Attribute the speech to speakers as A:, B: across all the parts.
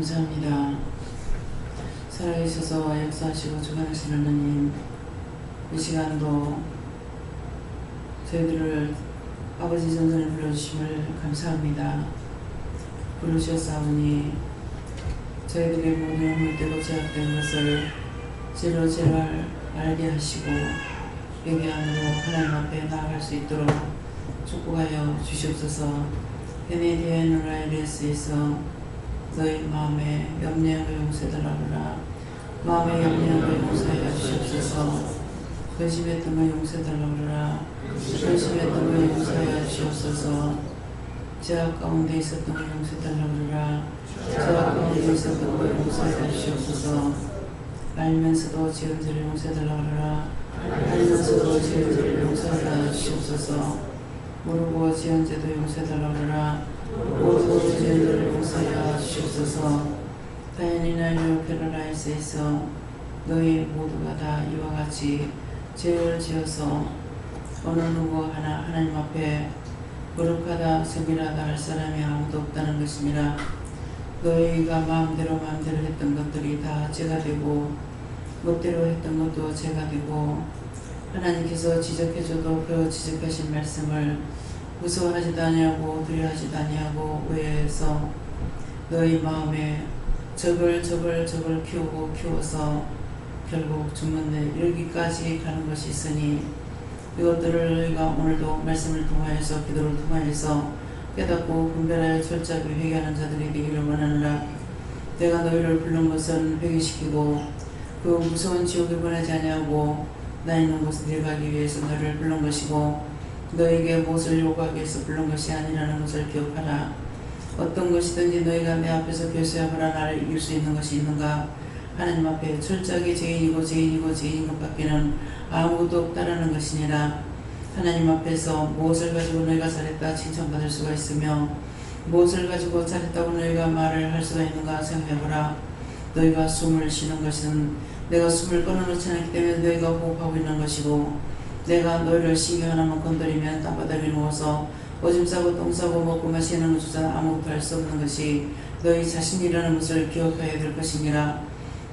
A: 감사합니다. 살아계셔서 역사하시고 주관하시는 하나님, 이 시간도 저희들을 아버지 전선에 불러주심을 감사합니다. 부르셨사오니 저희들의 모든 흠을대고 제약된 것을 제로 제발 알게 하시고 회개함으로 하나님 앞에 나아갈 수 있도록 축복하여 주시옵소서. 베네디에노라이레스에서 너희 마음의 염려를 용서해달라라. 마음의 염려를 용서하여 주시옵소서. 근심했던 걸 용서해달라라. 근심했던 걸 용서하여 주시옵소서. 제약 가운데 있었던 걸 용서해달라라. 제약 가운데 있었던 걸 용서하여 주시옵소서. 알면서도 지은 죄를 용서해달라라. 알면서도 지은 죄를 용서하여 주시옵소서. 모르고 지은 죄도 용서해달라라. 모르고 지은 죄를 용서하여 주시옵소서. 다현이나 뉴캐롤라이스에서 너희 모두가 다 이와 같이 죄를 지어서 어느 누구 하나 하나님 앞에 거룩하다 성결하다 할 사람이 아무도 없다는 것이니라. 너희가 마음대로 했던 것들이 다 죄가 되고 멋대로 했던 것도 죄가 되고 하나님께서 지적해줘도 그 지적하신 말씀을 무서워하지도 아니하고 두려워하지도 아니하고 오해해서 너희 마음에 적을 키워서 결국 죽는데 이르기까지 가는 것이 있으니 이것들을 너희가 오늘도 말씀을 통하여서 기도를 통하여서 깨닫고 분별하여 철저하게 회개하는 자들이 되기를 원하노라. 내가 너희를 부른 것은 회개시키고 그 무서운 지옥에 보내지 아니하고 나 있는 곳에 내려가기 위해서 너희를 부른 것이고 너에게 무엇을 요구하기 위해서 부른 것이 아니라는 것을 기억하라. 어떤 것이든지 너희가 내 앞에서 교수하거나 나를 이길 수 있는 것이 있는가? 하나님 앞에 철저하게 죄인인 것 밖에는 아무것도 없다라는 것이니라. 하나님 앞에서 무엇을 가지고 너희가 잘했다 칭찬받을 수가 있으며 무엇을 가지고 잘했다고 너희가 말을 할 수가 있는가 생각해보라. 너희가 숨을 쉬는 것은 내가 숨을 끊어놓지 않기 때문에 너희가 호흡하고 있는 것이고 내가 너희를 신경 하나만 건드리면 땅바닥에 누워서 오줌 싸고 똥 싸고 먹고 마시는 것조차 아무것도 할 수 없는 것이 너희 자신이라는 것을 기억해야 될 것이니라.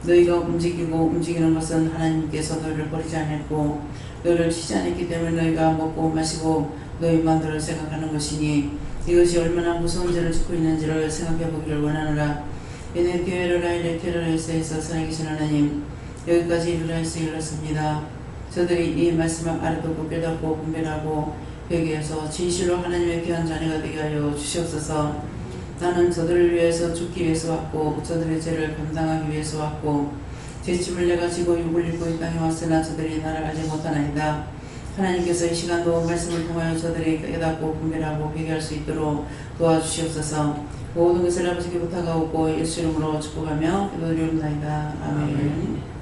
A: 너희가 움직이는 것은 하나님께서 너희를 버리지 않았고 너희를 치지 않았기 때문에 너희가 먹고 마시고 너희 만들어 생각하는 것이니 이것이 얼마나 무서운 죄를 짓고 있는지를 생각해 보기를 원하노라. 베네디에노라이레케라에서 살아계신 하나님, 여기까지 이르라에서 이르렀습니다. 저들이 이 말씀을 알아듣고 깨닫고 분별하고 회개해서 진실로 하나님의 귀한 자녀가 되게 하여 주시옵소서. 나는 저들을 위해서 죽기 위해서 왔고 저들의 죄를 감당하기 위해서 왔고 죄짐을 내가 지고 육을 입고 이 땅에 왔으나 저들이 나를 알지 못하나이다. 하나님께서 이 시간도 말씀을 통하여 저들이 깨닫고 분별하고 회개할 수 있도록 도와주시옵소서. 모든 것을 아버지께 부탁하고 예수 이름으로 축복하며 기도드리옵나이다. 아멘.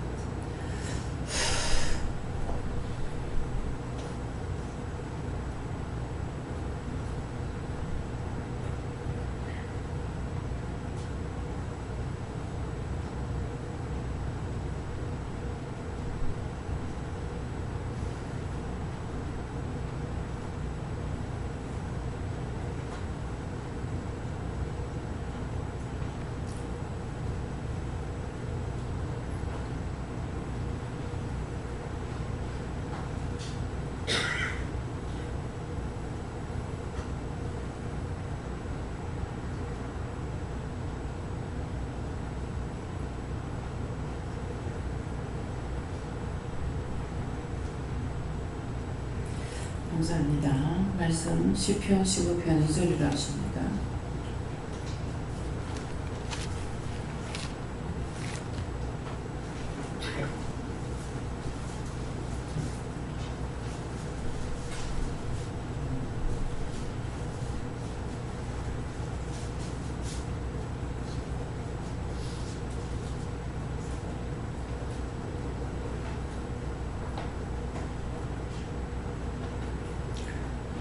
A: 감사합니다. 말씀 시편 15편 2절이라 하십니다.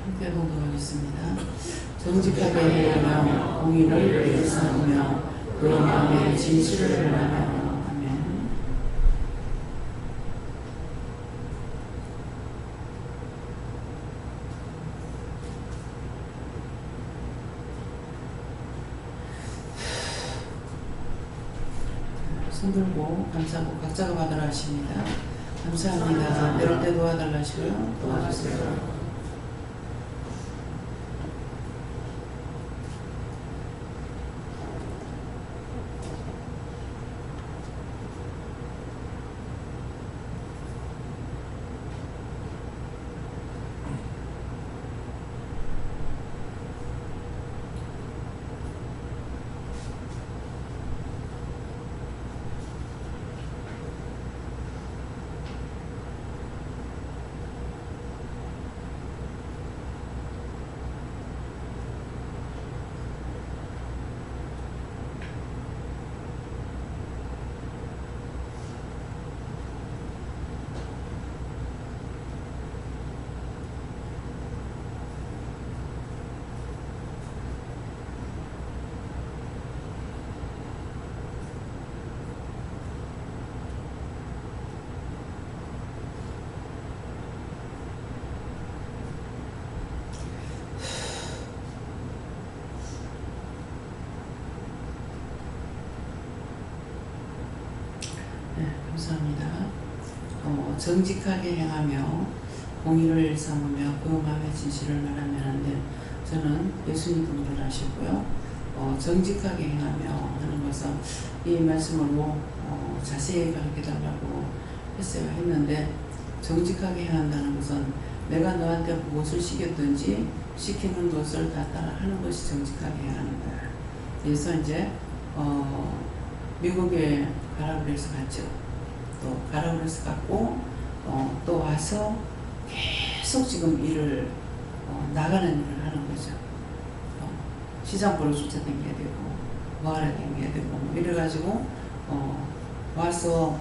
A: 함께 공동하겠습니다. 정직하게 행하며 공의를 위해서 그 마음에 진실을 전하며. 아멘. 손들고 감사하고 각자가 받으라 하십니다. 감사합니다. 내릴 때 도와달라 하시고요. 도와주세요. 네, 감사합니다. 정직하게 행하며 공의를 일삼으며 그 마음의 진실을 말하면 한데 저는 예수님 분을 하시고요. 정직하게 행하며 하는 것은 이 말씀으로 자세히 가르쳐달라고 했는데 정직하게 행한다는 것은 내가 너한테 무엇을 시켰든지 시키는 것을 다 따라하는 것이 정직하게 행하는 거야. 그래서 이제 미국에 가라고 해서 갔죠. 또 가라고 해서 갔고 또 와서 계속 지금 일을 나가는 일을 하는 거죠. 시장 보러 쫓아다녀야 되고 뭐하러 다녀야 되고 뭐 이래가지고 와서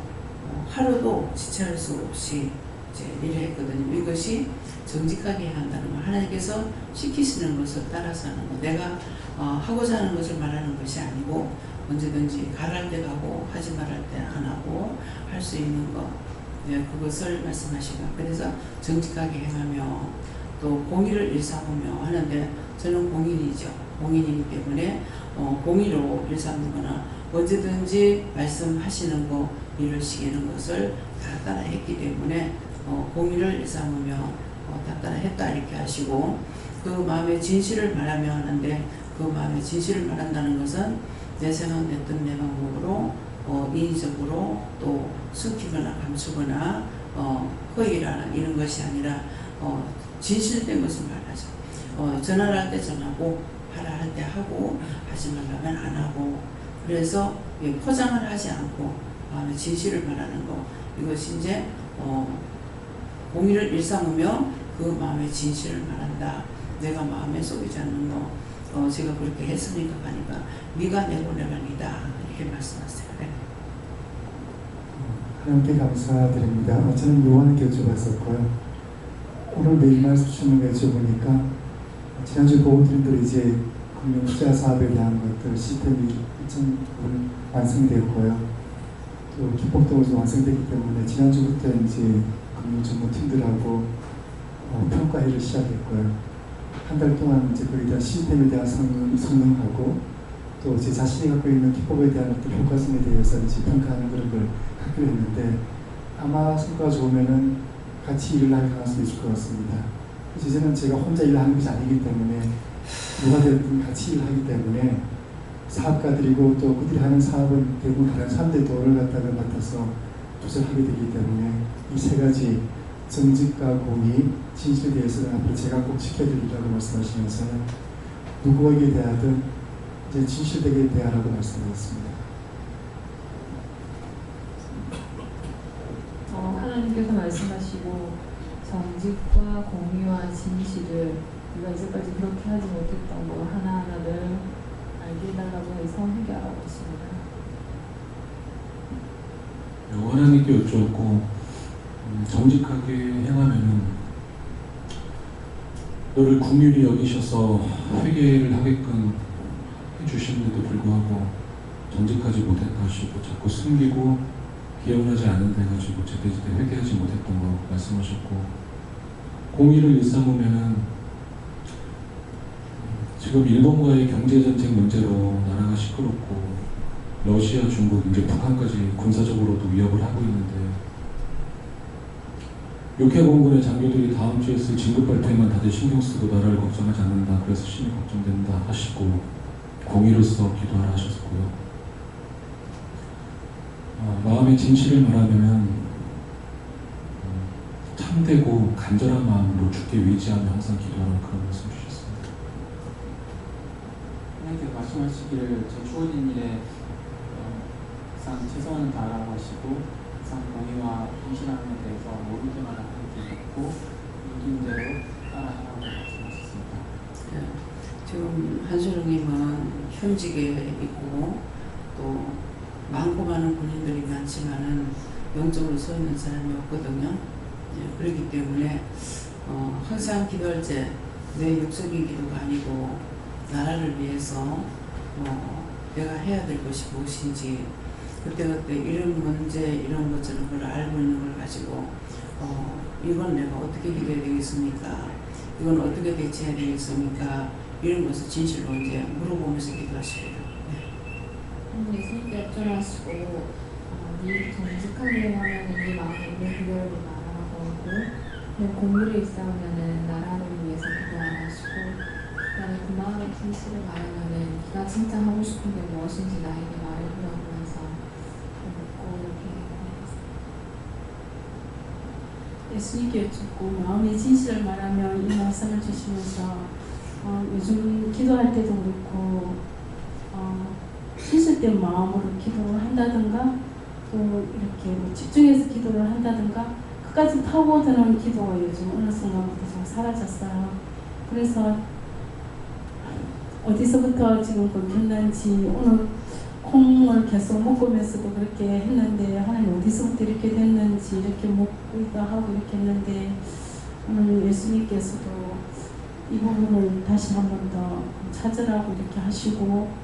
A: 하루도 지체할 수 없이 이제 일을 했거든요. 이것이 정직하게 해야 한다는 거. 하나님께서 시키시는 것을 따라서 하는 거. 내가 하고자 하는 것을 말하는 것이 아니고 언제든지 가랄 때 가고 하지 말할 때 안 하고 할 수 있는 것, 네, 그것을 말씀하시고 그래서 정직하게 행하며 또 공의를 일삼으며 하는데 저는 공인이죠. 공인이기 때문에 공의로 일삼거나 언제든지 말씀하시는 거 일을 시키는 것을 다 따라 했기 때문에 공의를 일삼으며 다 따라 했다 이렇게 하시고 그 마음의 진실을 말하며 하는데 그 마음의 진실을 말한다는 것은 내 생각 내 뜻 내 방법으로 인위적으로 또 숨기거나 감추거나 허위라는 이런 것이 아니라 진실된 것을 말하죠. 전화를 할 때 전하고 하라 할 때 하고 하지 말라면 안 하고 그래서 포장을 하지 않고 마음의 진실을 말하는 거 이것이 이제 공의를 일삼으며 그 마음의 진실을 말한다. 내가 마음에 속이지 않는 거 제가 그렇게 했으니까 하니까 네가 내 고뇌관이다 이렇게 말씀하세요. 네.
B: 하나님께 감사드립니다. 저는 요한의 교주 봤었고요. 오늘 매일 말씀 주시는 거 여쭤보니까 지난주 보호드림들 이제 금융 투자 사업에 대한 것들 시스템이 좀 완성되었고요. 또 기법도 완성되기 때문에 지난주부터 이제 금융 전문팀들하고 평가회를 시작했고요. 한 달 동안 이제 거기에 대한 시스템에 대한 성능하고 또 제 자신이 갖고 있는 기법에 대한 어떤 효과성에 대해서 이제 평가하는 그런 걸 하기로 했는데 아마 성과가 좋으면은 같이 일을 할 가능성이 있을 것 같습니다. 이제는 제가 혼자 일을 하는 것이 아니기 때문에 누가 되든 같이 일을 하기 때문에 사업가들이고 또 그들이 하는 사업은 대부분 다른 사람들의 도를 갖다가 맡아서 조절하게 되기 때문에 이 세 가지 정직과 공의, 진실에 대해서는 앞으로 제가 꼭 지켜드리라고 말씀하시면서 누구에게 대하든 이제 진실되게 대하라고 말씀하셨습니다.
C: 하나님께서 말씀하시고 정직과 공의와 진실을 우리가 이제까지 그렇게 하지 못했던 거 하나하나를 알게 해달라고 해서 해결하고 있습니다.
D: 하나님께 여쭈었고 정직하게 행하면은 너를 긍휼히 여기셔서 회개를 하게끔 해주시는데도 불구하고 정직하지 못했다 하시고 자꾸 숨기고 기억나지 않는 데 가지고 제때제때 회개하지 못했던 거 말씀하셨고 공의를 일삼으면은 지금 일본과의 경제전쟁 문제로 나라가 시끄럽고 러시아, 중국, 이제 북한까지 군사적으로도 위협을 하고 있는데 육해공군의 장교들이 다음 주에 쓸 진급 발표에만 다들 신경 쓰고 나라를 걱정하지 않는다. 그래서 심히 걱정된다 하시고 공의로서 기도하라 하셨고요. 마음의 진실을 말하면 참되고 간절한 마음으로 주께 위지하며 항상 기도하라는 그런 말씀 주셨습니다.
E: 하나님께서 말씀하시기를 제 주어진 일에 항상 최선을 다하라고 하시고 항상 공의와 인신함에 대해서 모를 때마다 하나님께 묻고 임대로 따라하라고 말씀하셨습니다.
A: 지금 한수령님은 현직에 있고 또 많고 많은 군인들이 많지만은 영적으로 서 있는 사람이 없거든요. 그렇기 때문에 항상 기도할 때 내 육적인 기도가 아니고 나라를 위해서 내가 해야 될 것이 무엇인지 그때그때 이런 문제 이런 것처럼 그걸 알고 있는 걸 가지고 이건 내가 어떻게 기도해야 되겠습니까? 이건 어떻게 대처해야 되겠습니까? 이런 것을 진실로 이제 물어보면서 기도하시고요.
C: 예수님께 여쭤하시고 네 정직하게 하면 네 마음에 있는 그대로 말하라고 하고 내 공부를 있으면은 나라를 위해서 기도하라 하시고 그다음에 그 마음의 진실을 말하면은 네가 진짜 하고 싶은 게 무엇인지 나에게 말해보라고 해서 묻고 이렇게 말했습니다.
F: 예수님께 여쭙고 마음의 진실을 말하며 이 말씀을 주시면서 요즘 기도할 때도 그렇고 진실된 마음으로 기도를 한다든가 또 이렇게 뭐 집중해서 기도를 한다든가 끝까지 파고드는 기도가 요즘 어느 순간부터 좀 사라졌어요. 그래서 어디서부터 지금 끊겼는지 오늘 콩을 계속 먹으면서도 그렇게 했는데 하나님 어디서부터 이렇게 됐는지 이렇게 먹기도 하고 이렇게 했는데 오늘 예수님께서도 이 부분을 다시 한 번 더 찾으라고 이렇게 하시고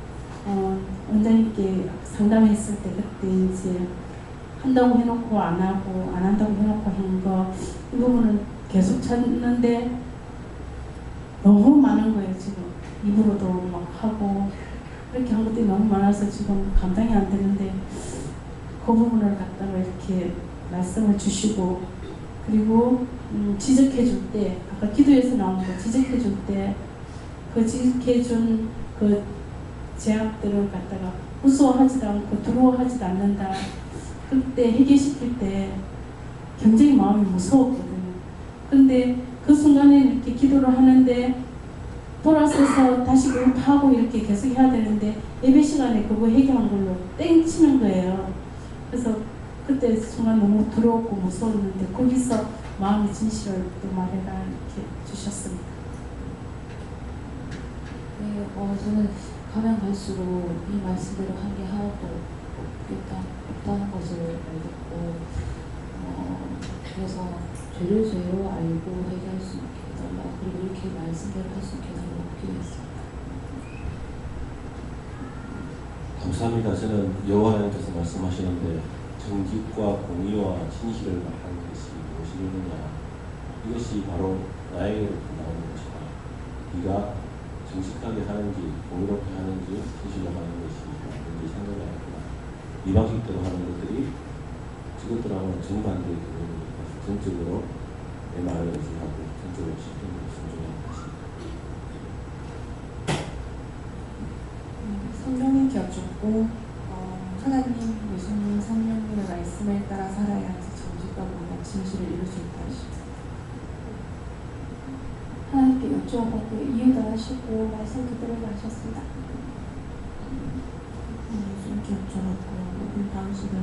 F: 원장님께 상담했을 때 그때 이제 한다고 해놓고 안 하고 안 한다고 해놓고 한 거 이 부분은 계속 찾는데 너무 많은 거예요. 지금 입으로도 막 하고 이렇게 한 것들이 너무 많아서 지금 감당이 안 되는데 그 부분을 갖다가 이렇게 말씀을 주시고 그리고 지적해 줄 때 아까 기도에서 나온 거 지적해 줄 때 그 지적해 준 그 제약들을 갖다가 무서워하지도 않고 두려워하지도 않는다. 그때 회개시킬 때 굉장히 마음이 무서웠거든요. 근데 그 순간에 이렇게 기도를 하는데 돌아서서 다시 공부하고 이렇게 계속 해야 되는데 예배 시간에 그거 회개한 걸로 땡치는 거예요. 그래서 그때 순간 너무 두려웠고 무서웠는데 거기서 마음의 진실을 또 말해라 이렇게 주셨습니다.
C: 네, 저는 가면 갈수록 이 말씀대로 한 게 하나도 없다는 것을 알겠고 그래서 죄를 죄로 알고 회개할 수 있게 해달라 그리고 이렇게 말씀대로 할 수 있게 해달라고 기도했습니다.
G: 감사합니다. 저는 여호와 하나님께서 말씀하시는데 정직과 공의와 진실을 말하는 것이 무엇이느냐 이것이 바로 나에게로 나오는 것이다. 네가 정직하게 하는지 공의롭게 하는지 진실로 하는 것이 뭔지 생각을 하구나. 이 방식대로 하는 것들이 그것들하고는 정반대의 부분이니까 전적으로 내 말을 의지하고 전적으로 시스템을 순종하는 것입니다.
F: 성령님 겹쳤고 하나님, 예수님, 성령님의 말씀을 따라 살아야지 정직과 공의와 진실을 이룰 수 있다 하시고
H: 하나님께 여쭈어보고 이유도 하시고 말씀 그대로 하셨습니다.
F: 예수님께 여쭤봤고 모든 방식을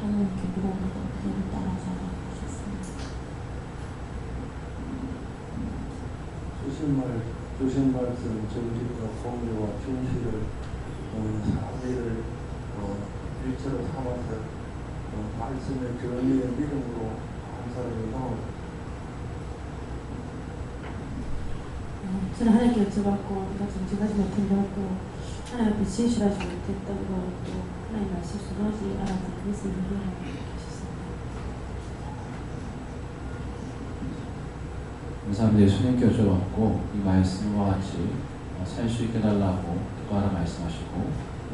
F: 하나님께 물어보고 그대로 따라서 하셨습니다.
I: 주신 말씀 정직과 공의와 진실을 사회를 일처로 삼아서 말씀의 정리의 믿음으로 감사드리고
F: 저는 하나님께 여쭤봤고 내가 정직하지 못했고 하나님 앞에 진실하지 못했던 것도 하나님 말씀 도무지 알아서 그것을 이해하고 계셨습니다.
J: 감사합니다. 예수님께 여쭤봤고 이 말씀과 같이 살 수 있게 달라고 기도하라 말씀하시고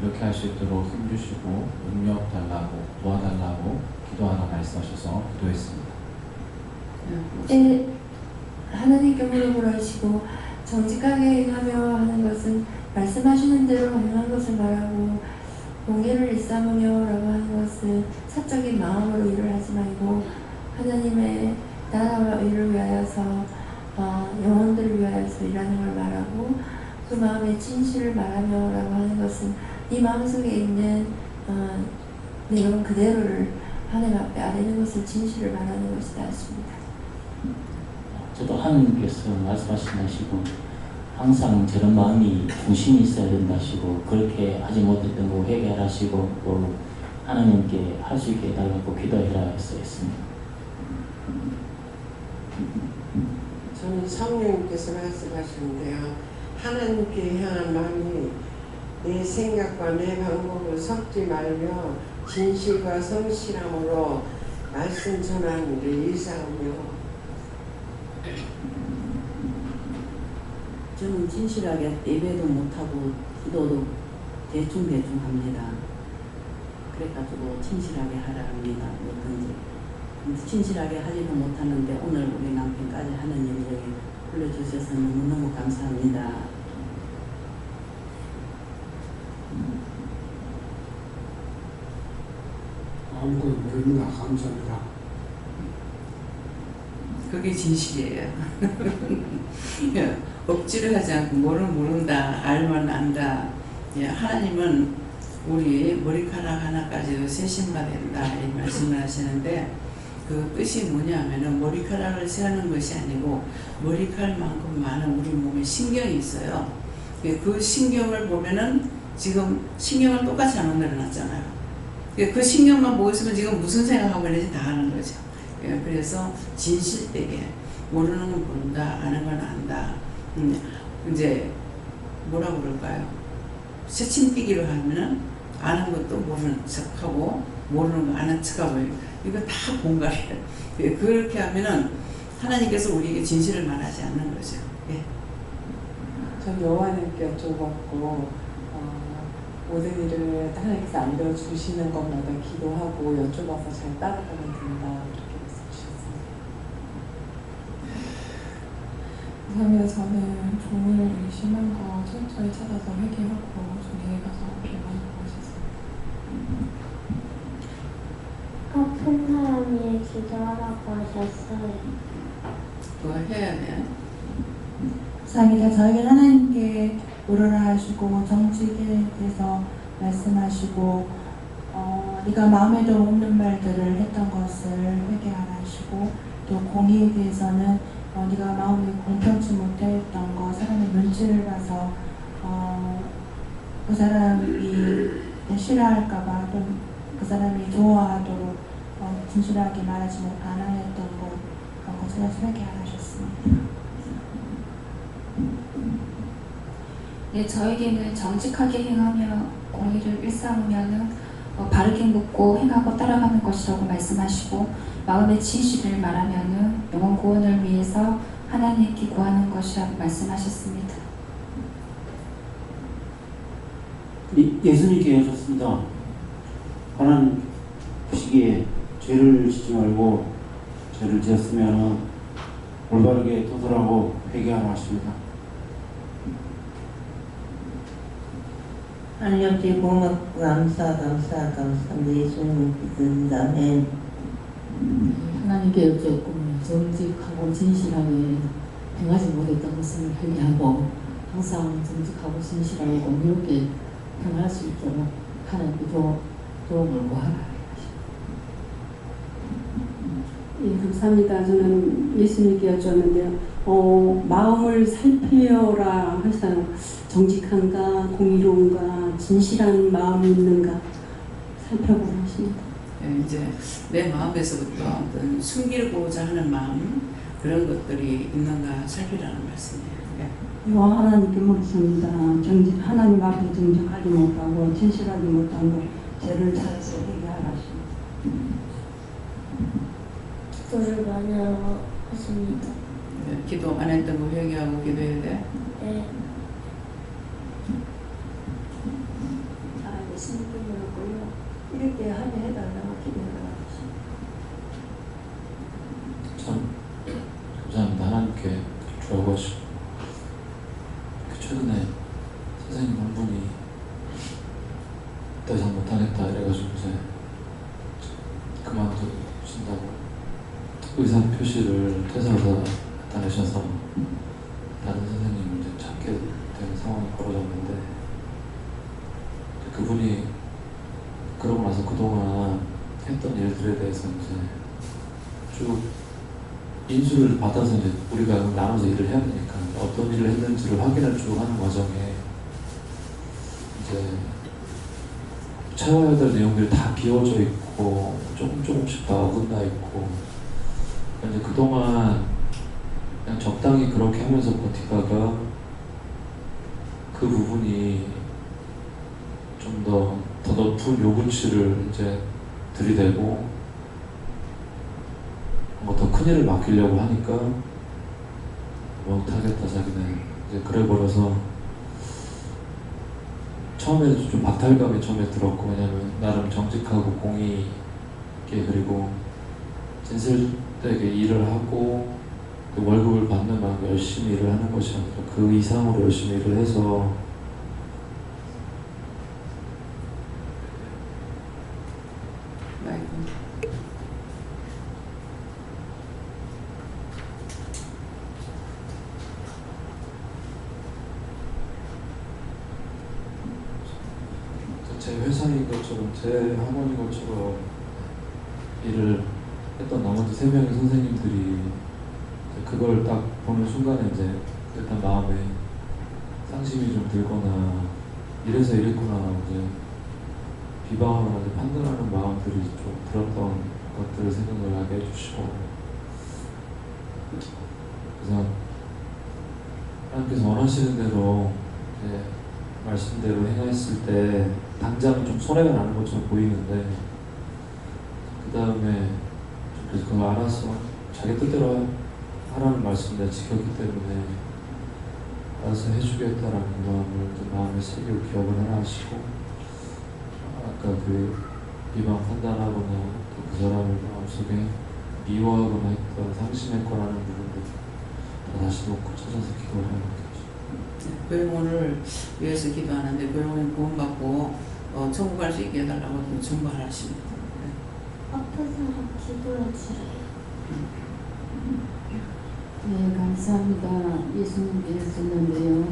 E: 이렇게 할 수 있도록 힘주시고 능력 달라고 도와달라고 기도하라 말씀하셔서 기도했습니다.
H: 하나님께 무릎을 하시고 정직하게 행하며 하는 것은 말씀하시는 대로 행한 것을 말하고 공의를 일삼으며 라고 하는 것은 사적인 마음으로 일을 하지 말고 하나님의 나라와 의를 위하여서 영혼들을 위하여서 일하는 걸 말하고 그 마음의 진실을 말하며 라고 하는 것은 네 마음속에 있는 내용 그대로를 하나님 앞에 아뢰는 것을 진실을 말하는 것이다 하십니다.
J: 저도 하나님께서 말씀하시고 항상 저런 마음이 중심이 있어야 된다 하시고 그렇게 하지 못했던 거 회개하시고 또 하나님께 할 수 있게 해달라고 기도해라 해서 했습니다.
K: 저는 성령님께서 말씀하시는데요. 하나님께 향한 마음이 내 생각과 내 방법을 섞지 말며 진실과 성실함으로 말씀 전하는 일을 일삼으며
L: 저는 진실하게 예배도 못하고 기도도 대충대충 합니다. 그래가지고 진실하게 하라 합니다. 뭐든지. 근데 진실하게 하지도 못하는데 오늘 우리 남편까지 하는 영역에 불러주셔서 너무너무 감사합니다.
I: 아무것도 모릅니다. 감사합니다.
A: 그게 진실이에요. 억지로 하지 않고 모른다, 알면 안다. 하나님은 우리 머리카락 하나까지도 세심가 된다 이 말씀을 하시는데 그 뜻이 뭐냐면은 머리카락을 세하는 것이 아니고 머리카락만큼 많은 우리 몸에 신경이 있어요. 그 신경을 보면은 지금 신경을 똑같이 안 만들어놨잖아요. 그 신경만 보고 있으면 지금 무슨 생각하고 있는지 다 아는 거죠. 그래서 진실되게 모르는 건 모른다, 아는 건 안다. 이제 뭐라고 그럴까요? 새침뛰기로 하면은 아는 것도 모르는 척하고 모르는 거 아는 척하고 이거 다 공갈이에요. 그렇게 하면은 하나님께서 우리에게 진실을 말하지 않는 거죠. 예.
M: 전 여호와님께 여쭤봤고 모든 일을 하나님께서 알려주시는 것마다 기도하고 여쭤봐서 잘 따라가면 된다 그렇게 말씀하셨습니다. 그다음에 저는 종을 심한 거 천천히 찾아서 회개하고 종에 가서 기도하고 하셨습니다.
H: 아픈 사람이 기도하라고 하셨어요.
A: 그거 해야 돼.
F: 감사합니다. 저에게 하나님께 물으라 하시고 정직에 대해서 말씀하시고 네가 마음에도 없는 말들을 했던 것을 회개하라 하시고 또 공의에 대해서는 네가 마음에 공평치 못했던 거 사람의 눈치를 봐서 그 사람이 싫어할까봐 또 그 사람이 좋아하도록 진실하게 말하지 않았던 것 그런 것을 회개하라 하셨습니다.
N: 네, 저에게는 정직하게 행하며 공의를 일삼으면은 바르게 묻고 행하고 따라가는 것이라고 말씀하시고 마음의 진실을 말하면은 영혼 구원을 위해서 하나님께 구하는 것이라고 말씀하셨습니다.
J: 예수님께 하셨습니다. 하나님 보시기에 죄를 짓지 말고 죄를 지었으면 올바르게 도설하고 회개하라 하십니다.
L: 하나님 아버지 고맙고 감사합니다. 예수님 믿습니다. 아멘.
C: 하나님께 여쭙고 정직하고 진실하게 행하지 못했던 것을 회개하고 항상 정직하고 진실하고 공의롭게 행할 수 있도록 하나님께 도움을 구하라.
F: 예, 감사합니다. 저는 예수님께 여쭈었는데요. 마음을 살펴라 하셔서 정직한가, 공의로운가, 진실한 마음이 있는가 살펴보라 하십니다.
A: 이제 내 마음에서부터 어떤 숨기고자 하는 마음 그런 것들이 있는가 살피라는 말씀이에요.
F: 이와 하나님께 묻습니다. 하나님 앞에 정직하지 못하고 진실하지 못하고 죄를 찾아서 회개하라 하십니다.
H: 기도를 많이 하십니다.
A: 기도 안 했던 거 회개하고 기도해야 돼?
H: 네. 그렇게 하게 해달라고 기도하라고
D: 참 감사합니다. 하나님께 주라고 하시고 최근에 선생님 한 분이 더 이상 못하겠다 이래가지고 이제 그만두신다고 의사 표시를 퇴사하다 나내셔서 다른 선생님을 이제 찾게 되는 상황이 벌어졌는데 그분이 그러고 나서 그동안 했던 일들에 대해서 이제 쭉 인수를 받아서 이제 우리가 나눠서 일을 해야 되니까 어떤 일을 했는지를 확인을 쭉 하는 과정에 이제 채워야 될 내용들이 다 비워져 있고 조금씩 다 어긋나 있고 이제 그동안 그냥 적당히 그렇게 하면서 버티다가 그 부분이 좀 더 높은 요구치를 이제 들이대고 뭐 더 큰 일을 맡기려고 하니까 못하겠다 자기는 이제 그래버려서 처음에 좀 박탈감이 처음에 들었고 왜냐면 나름 정직하고 공의 있게 그리고 진실되게 일을 하고 그 월급을 받는 만큼 열심히 일을 하는 것이 아니라 그 이상으로 열심히 일을 해서 제 회사인 것처럼 제 학원인 것처럼 일을 했던 나머지 3명의 선생님들이 그걸 딱 보는 순간에 이제 일단 마음에 상심이 좀 들거나 이래서 이랬구나 이제 비방하거나 이제 판단하는 마음들이 좀 들었던 것들을 생각을 하게 해주시고 그래서 하나님께서 원하시는 대로 이제 말씀대로 행했을 때 당장은 좀 손해가 나는 것처럼 보이는데 그 다음에 그래서 그걸 알아서 자기 뜻대로 하라는 말씀을 내가 지켰기 때문에 알아서 해주겠다라는 마음을 좀 마음에 새기고 기억을 하나 하시고 아까 그 비방 판단하거나 또 그 사람을 마음속에 미워하거나 했던 상심했거나 하는 부분들 다 다시 놓고 찾아서 기도를 하는 거죠.
A: 고용을 위해서 기도하는데 고용을 구원받고 천국 갈 수 있게 해달라고 증거하십니다.
H: 아파서 기도하지.
O: 네, 감사합니다. 예수님께서 썼는데요.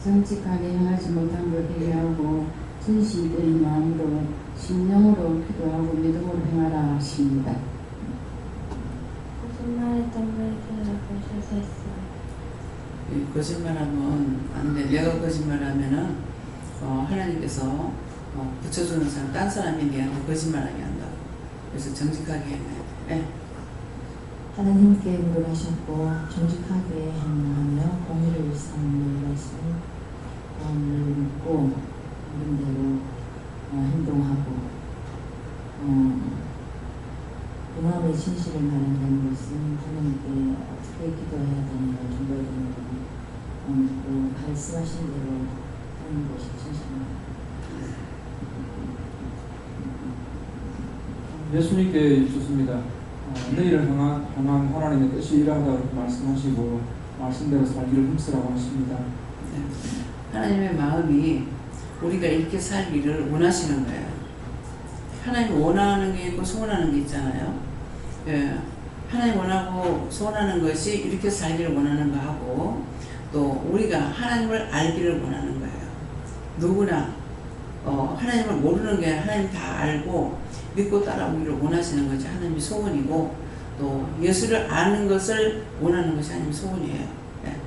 O: 정직하게 행하지 못한 걸 회개하고 진실된 마음으로 심령으로 기도하고 믿음으로 행하라 하십니다.
H: 거짓말했던 말들하고 하셔서 했어요.
A: 거짓말하면 안 돼. 내가 거짓말하면은 하나님께서 붙여주는 사람, 딴 사람이 내한테 거짓말하게 한다고. 그래서 정직하게 해야 돼.
P: 하나님께 물어가셨고 정직하게 행하며 공의를 일삼는 말씀을 믿고 이런대로 행동하고 그 마음의 진실을 말한다는 것은 하나님께 어떻게 기도해야 되는가 준비해야 되는가 또 말씀하신 대로 하는 것이 진실입니다.
Q: 예수님께 좋습니다. 너희를 향한 하나님의 뜻이 이러하다고 말씀하시고 말씀대로 살기를 힘쓰라고 하십니다.
A: 하나님의 마음이 우리가 이렇게 살기를 원하시는 거예요. 하나님 원하는 게 있고 소원하는 게 있잖아요. 예. 하나님 원하고 소원하는 것이 이렇게 살기를 원하는 거하고 또 우리가 하나님을 알기를 원하는 거예요. 누구나 하나님을 모르는 게 하나님 다 알고 믿고 따라오기를 원하시는 것이 하나님의 소원이고 또 예수를 아는 것을 원하는 것이 하나님의 소원이에요. 네.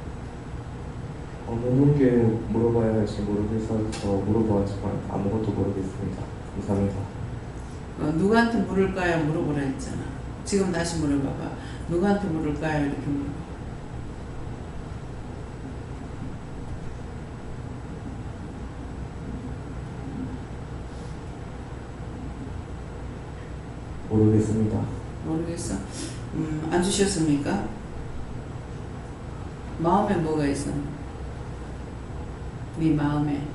R: 어느 분께 물어봐야 할지 모르겠어서 물어보았지만 아무것도 모르겠습니다. 감사합니다.
A: 누구한테 물을까요? 물어보라 했잖아. 지금 다시 물어봐봐. 누구한테 물을까요? 이렇게 물어봐.
R: 모르겠습니다.
A: 모르겠어. 안 주셨습니까? 마음에 뭐가 있어? 네 마음에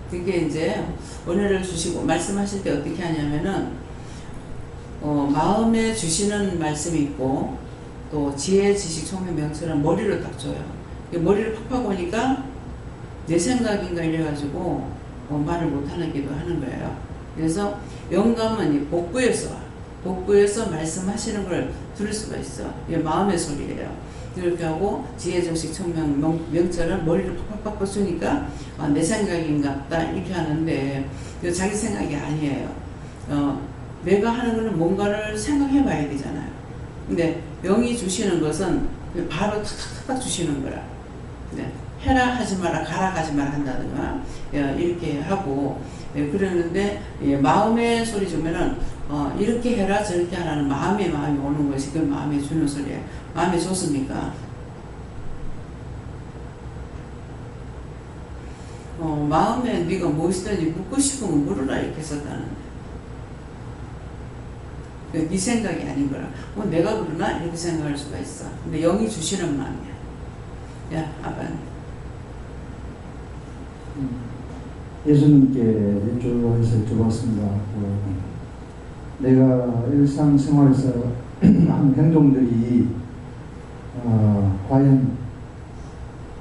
A: 그게 이제 은혜를 주시고 말씀하실 때 어떻게 하냐면은 마음에 주시는 말씀이 있고 또 지혜, 지식, 총명, 명철은 머리로 딱 줘요. 머리를 팍팍 오니까 내 생각인가 이래가지고 말을 못하기도 하는 거예요. 그래서 영감은 이 복부에서 와. 복부에서 말씀하시는 걸 들을 수가 있어. 이게 마음의 소리예요. 이렇게 하고 지혜, 지식, 총명, 명철은 머리를 팍팍팍 주니까 내 생각인갑다 이렇게 하는데 자기 생각이 아니에요. 내가 하는 거는 뭔가를 생각해 봐야 되잖아요. 근데 영이 주시는 것은 바로 탁탁탁 주시는 거라. 네. 해라 하지 마라, 가라 가지 마라 한다든가 이렇게 하고 그러는데 마음의 소리 주면은 이렇게 해라 저렇게 하라는 마음이 오는 것이 그 마음에 주는 소리예요. 마음에 좋습니까? 마음에 네가 무엇이든지 묻고 싶은 거 물으라 이렇게 썼다는 네 생각이 아닌 거라. 내가 그러나 이렇게 생각할 수가 있어. 근데 영이 주시는 마음이야. 야, 아빠는.
S: 예수님께 여쭤봤습니다. 내가 일상생활에서 하는 행동들이 과연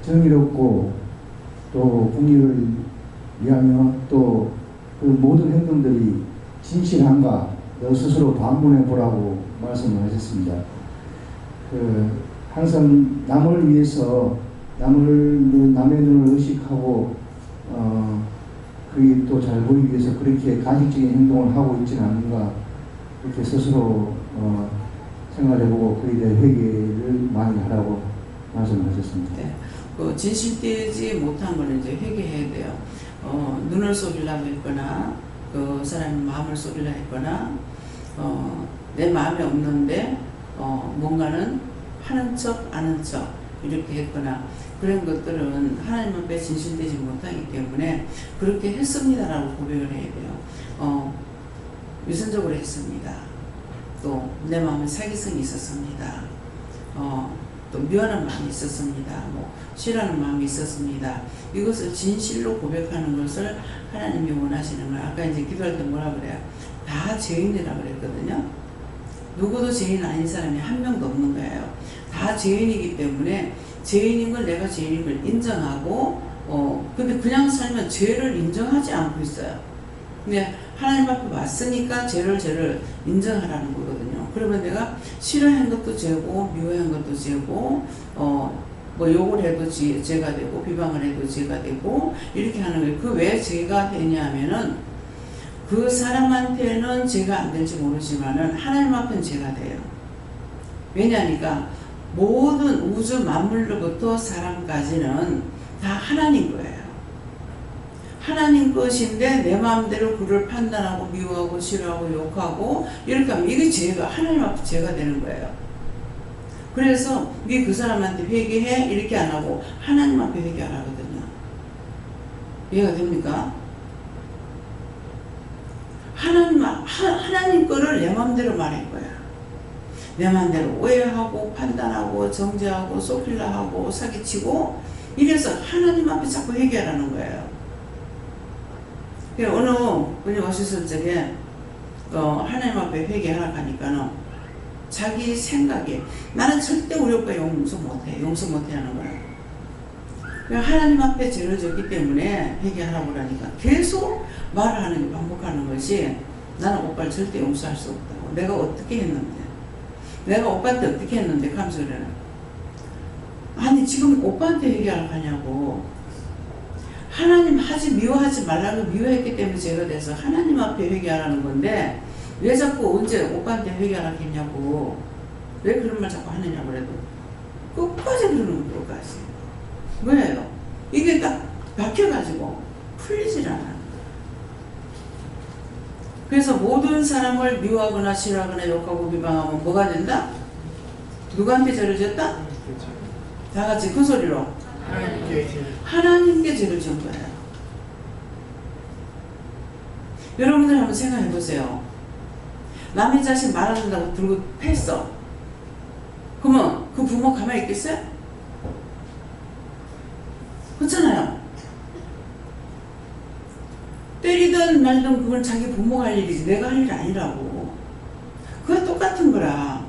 S: 정의롭고 또 공의를 위하며 또 그 모든 행동들이 진실한가 너 스스로 반문해 보라고 말씀을 하셨습니다. 항상 남을 위해서 남의 눈을 의식하고 그게 또 잘 보이기 위해서 그렇게 가식적인 행동을 하고 있지는 않은가 이렇게 스스로 생각해보고 그에 대해 회개를 많이 하라고 말씀하셨습니다.
A: 네. 진실되지 못한 거는 이제 회개해야 돼요. 눈을 속이려고 했거나 그 사람의 마음을 속이려 했거나 내 마음에 없는데 뭔가는 하는 척 아는 척 이렇게 했거나 그런 것들은 하나님 앞에 진실되지 못하기 때문에 그렇게 했습니다라고 고백을 해야 돼요. 위선적으로 했습니다. 또 내 마음에 사기성이 있었습니다. 또 미워하는 마음이 있었습니다. 싫어하는 마음이 있었습니다. 이것을 진실로 고백하는 것을 하나님이 원하시는 거예요. 아까 이제 기도할 때 뭐라 그래요? 다 죄인이라고 그랬거든요. 누구도 죄인 아닌 사람이 한 명도 없는 거예요. 다 죄인이기 때문에 죄인인 걸 내가 죄인인 걸 인정하고 근데 그냥 살면 죄를 인정하지 않고 있어요. 근데 하나님 앞에 왔으니까 죄를 인정하라는 거거든요. 그러면 내가 싫어한 것도 죄고 미워한 것도 죄고 욕을 해도 죄가 되고 비방을 해도 죄가 되고 이렇게 하는 거예요. 그 왜 죄가 되냐면은 그 사람한테는 죄가 안 될지 모르지만은 하나님 앞에는 죄가 돼요. 왜냐니까 모든 우주 만물로부터 사람까지는 다 하나님 거예요. 하나님 것인데 내 마음대로 그를 판단하고 미워하고 싫어하고 욕하고 이렇게 하면 이게 죄가 하나님 앞에 죄가 되는 거예요. 그래서 네 그 사람한테 회개해 이렇게 안 하고 하나님 앞에 회개하라거든요. 이해가 됩니까? 하나님 거를 내 마음대로 말할 거야. 내 마음대로 오해하고 판단하고 정죄하고 쏘필라 하고 사기치고 이래서 하나님 앞에 자꾸 회개하라는 거예요. 어느 분이 오셨을 적에 하나님 앞에 회개하라 하니까는 자기 생각에 나는 절대 우리 오빠 용서 못해 하는 거야. 하나님 앞에 죄를 졌기 때문에 회개하라고 그러니까 계속 말하는 게 반복하는 것이 나는 오빠를 절대 용서할 수 없다고. 내가 어떻게 했는데 내가 오빠한테 어떻게 했는데 하면서 그래. 아니 지금 오빠한테 회개하라고 하냐고. 하나님 미워하지 말라고 미워했기 때문에 죄가 돼서 하나님 앞에 회개하라는 건데 왜 자꾸 언제 오빠한테 회개하라고 했냐고. 왜 그런 말 자꾸 하느냐고 그래도 끝까지 그러는 거 끝까지. 왜요? 이게 딱 박혀가지고 풀리질 않아요. 그래서 모든 사람을 미워하거나 싫어하거나 욕하고 비방하면 뭐가 된다? 누구한테 죄를 졌다? 다 같이 그 소리로 하나님께 죄를 진 거예요. 여러분들 한번 생각해 보세요. 남의 자식 말 안 한다고 들고 패어. 그러면 그 부모 가만히 있겠어요? 그렇잖아요. 때리든 말든 그건 자기 부모가 할 일이지 내가 할 일이 아니라고. 그거 똑같은 거라.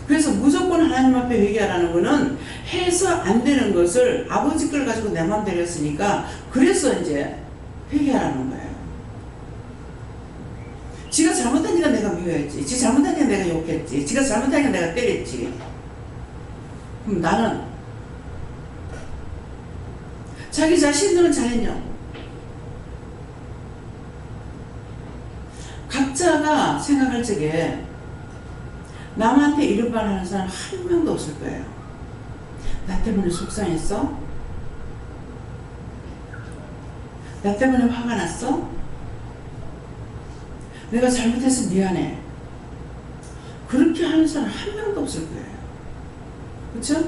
A: 그래서 무조건 하나님 앞에 회개하라는 거는 해서 안 되는 것을 아버지 걸 가지고 내 마음대로 했으니까 그래서 이제 회개하라는 거예요. 지가 잘못하니까 내가 미워했지. 지 잘못하니까 내가 욕했지. 지가 잘못하니까 내가 때렸지. 그럼 나는 자기 자신들은 잘했냐고. 각자가 생각할 적에 남한테 이런 말 하는 사람 한 명도 없을 거예요. 나 때문에 속상했어? 나 때문에 화가 났어? 내가 잘못해서 미안해. 그렇게 하는 사람 한 명도 없을 거예요. 그렇죠?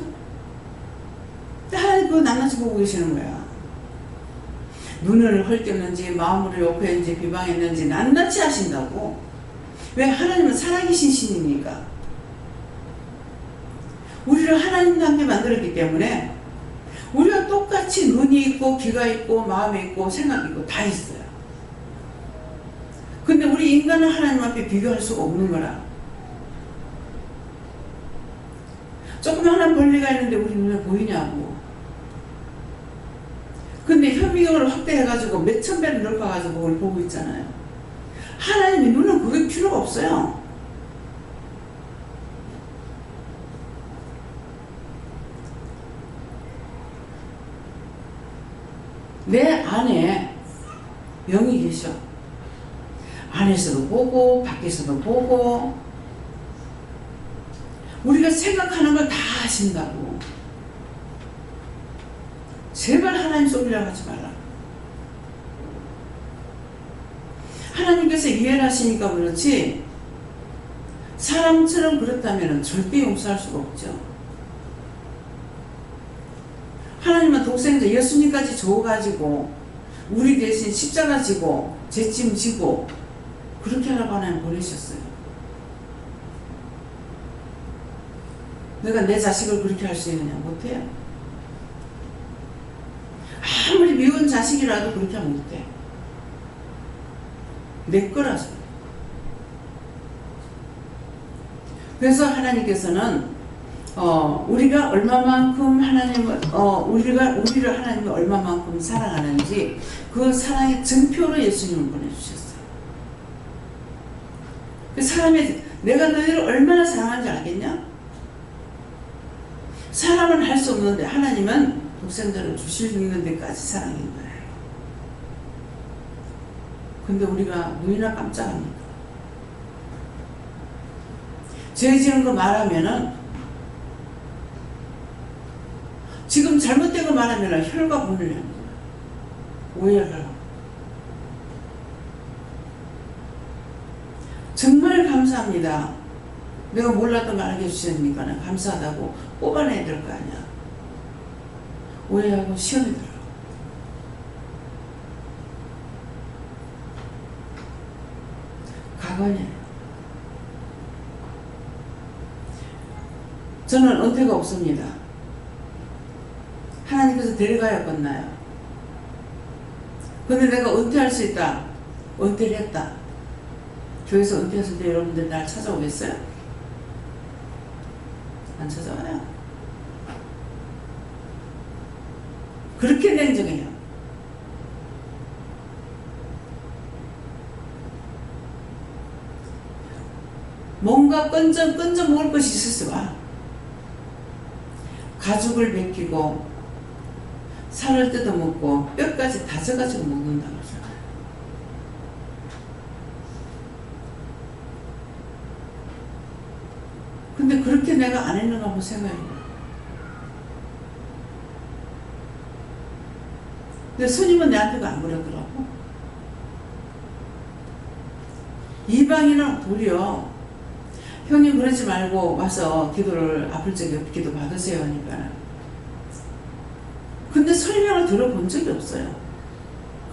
A: 하나님 그거 낱낱이 보고 계시는 거야. 눈을 헐겼는지 마음으로 욕했는지 비방했는지 낱낱이 하신다고. 왜? 하나님은 살아계신 신이니까. 우리를 하나님과 함께 만들었기 때문에 우리가 똑같이 눈이 있고 귀가 있고 마음이 있고 생각이 있고 다 있어요. 근데 우리 인간은 하나님 앞에 비교할 수가 없는 거라. 조그마한 벌레가 있는데 우리 눈에 보이냐고. 근데 현미경을 확대해가지고 몇천 배를 넓혀가지고 그걸 보고 있잖아요. 하나님의 눈은 그게 필요가 없어요. 내 안에 영이 계셔. 안에서도 보고 밖에서도 보고 우리가 생각하는 걸 다 하신다고. 제발 하나님 소리라고 하지 말라. 하나님께서 이해를 하시니까 그렇지 사람처럼 그렇다면 절대 용서할 수가 없죠. 하나님은 독생자 예수님까지 줘가지고 우리 대신 십자가 지고 죄짐 지고 그렇게 하라고 하나님 보내셨어요. 내가 내 자식을 그렇게 할 수 있느냐? 못해요. 아무리 미운 자식이라도 그렇게 하면 못해. 내 거라서. 그래서 하나님께서는 우리가 얼마만큼 우리를 하나님이 얼마만큼 사랑하는지 그 사랑의 증표로 예수님을 보내주셨어요. 그 사람이 내가 너희를 얼마나 사랑하는지 알겠냐? 사람은 할 수 없는데 하나님은 독생자를 주시는 데까지 사랑인 거예요. 근데 우리가 누이나 깜짝합니까? 죄 지은 거 말하면은 지금 잘못된 거 말하면 혈과 분을 합니다. 오해를 하고. 정말 감사합니다. 내가 몰랐던 걸 알게 해주시니까 감사하다고 뽑아내야 될 거 아니야. 오해하고 시험이 들어. 가관이에요. 저는 은퇴가 없습니다. 하나님께서 데려가야 끝나요. 근데 내가 은퇴할 수 있다. 은퇴를 했다. 교회에서 은퇴했을 때 여러분들 날 찾아오겠어요? 안 찾아와요. 그렇게 냉정해요. 뭔가 건져 먹을 것이 있었어 봐. 가죽을 벗기고 살을 뜯어먹고 뼈까지 다져가지고 먹는다고 그러잖아요. 근데 그렇게 내가 안 했는가 한번 생각해요. 근데 스님은 내한테가 안 그러더라고. 이방인은 도리어 형님 그러지 말고 와서 기도를 아플 적에 기도 받으세요 하니까. 근데 설명을 들어본 적이 없어요.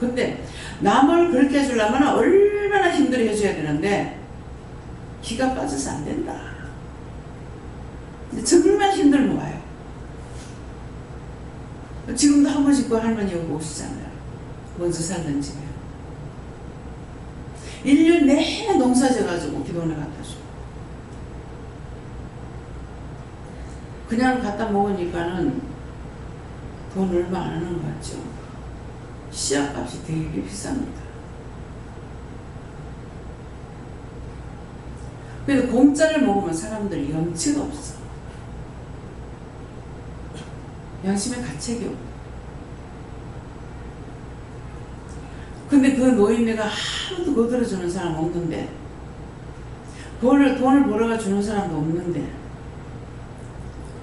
A: 근데 남을 그렇게 해주려면 얼마나 힘들게 해줘야 되는데 기가 빠져서 안 된다. 근데 정말 힘들면 와요. 지금도 한 번씩 그 할머니 오고 오시잖아요. 먼저 살던 집에. 1년 내내 농사 져가지고 기도원에 갖다 줘. 그냥 갖다 먹으니까는 돈 얼마 안 하는 것 같죠. 씨앗값이 되게 비쌉니다. 그래서 공짜를 먹으면 사람들이 염치가 없어. 양심의 가책이 없어. 근데 그 노인네가 하나도 거들어주는 사람 없는데, 돈을 벌어가 주는 사람도 없는데,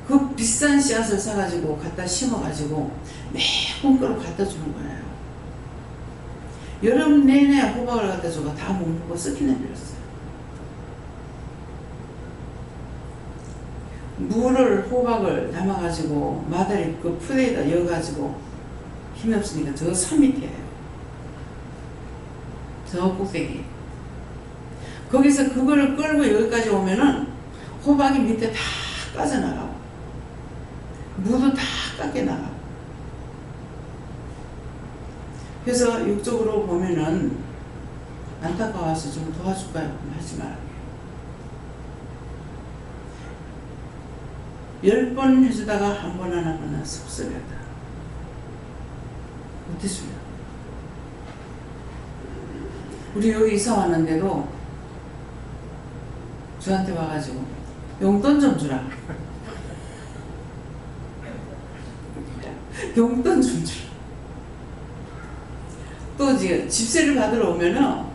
A: 그 비싼 씨앗을 사가지고 갖다 심어가지고 매번 거로 갖다 주는 거예요. 여름 내내 호박을 갖다 주고 다 못 먹고 썩기나 들었어요. 물을 호박을 담아가지고 마다리 그 푸대에다 넣어가지고 힘이 없으니까 저 산 밑에예요. 저 꼭대기. 거기서 그걸 끌고 여기까지 오면은 호박이 밑에 다 빠져나가고 무도 다 깎여 나가고. 그래서 육적으로 보면은 안타까워서 좀 도와줄까요? 하지 말아요. 10번 해주다가 한 번 안 하면 섭섭하다. 못해줘요. 우리 여기 이사 왔는데도 저한테 와가지고 용돈 좀 주라. 용돈 좀 주라. 또 이제 집세를 받으러 오면은 꼭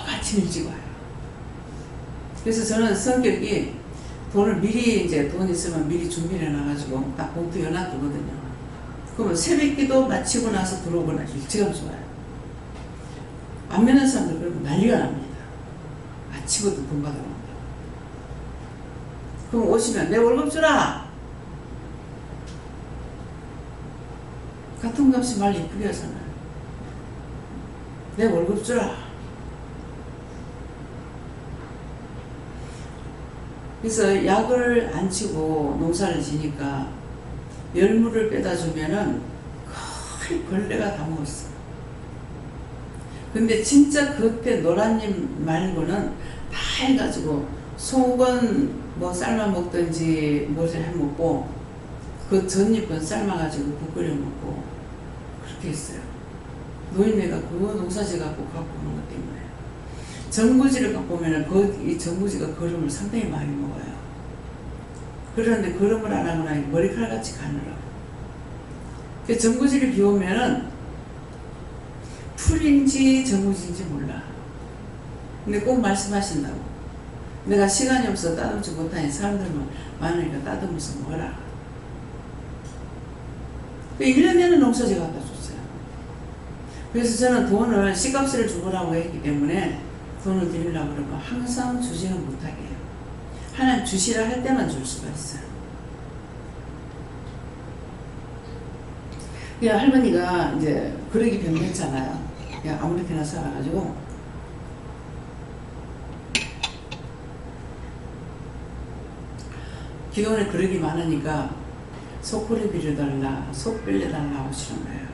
A: 아침 일찍 와요. 그래서 저는 성격이 돈을 미리 이제 돈 있으면 미리 준비를 해놔가지고 딱 봉투 열어두거든요. 그러면 새벽기도 마치고 나서 들어오거나 일찌감 좋아요. 안 믿는 사람들 그러면 난리가 납니다. 아침부터 돈 받으러 온다. 그럼 오시면 내 월급 주라. 같은 값이 말 이쁘게 하잖아요. 내 월급 주라. 그래서 약을 안 치고 농사를 지니까 열무를 빼다 주면은 거의 벌레가 다 먹었어. 근데 진짜 그때 노란님 말고는 다 해가지고 속은 뭐 삶아 먹든지 뭐를 해 먹고 그 전잎은 삶아가지고 국 끓여 먹고 그렇게 했어요. 노인네가 그거 농사지 갖고 갖고 오는 것 때문에. 전구지를 갖고 오면은 이 전구지가 거름을 상당히 많이 먹어요. 그런데 거름을 안 하거나 머리칼같이 가느라고. 그 전구지를 비우면은 풀인지 전구지인지 몰라. 근데 꼭 말씀하신다고. 내가 시간이 없어 따듬지 못하니 사람들만 많으니까 따듬어서 먹어라. 1년 내내 농사지 갖다 줬어요. 그래서 저는 돈을 씨값을 주고라고 했기 때문에 돈을 드리려고 그러면 항상 주지는 못하게 해요. 하나님 주시라 할 때만 줄 수가 있어요. 할머니가 이제 그러기 병들잖아요. 그냥 아무렇게나 살아가지고 기도원에 그러기 많으니까 속꼬리 빌려달라, 속 빌려달라 하시는 거예요.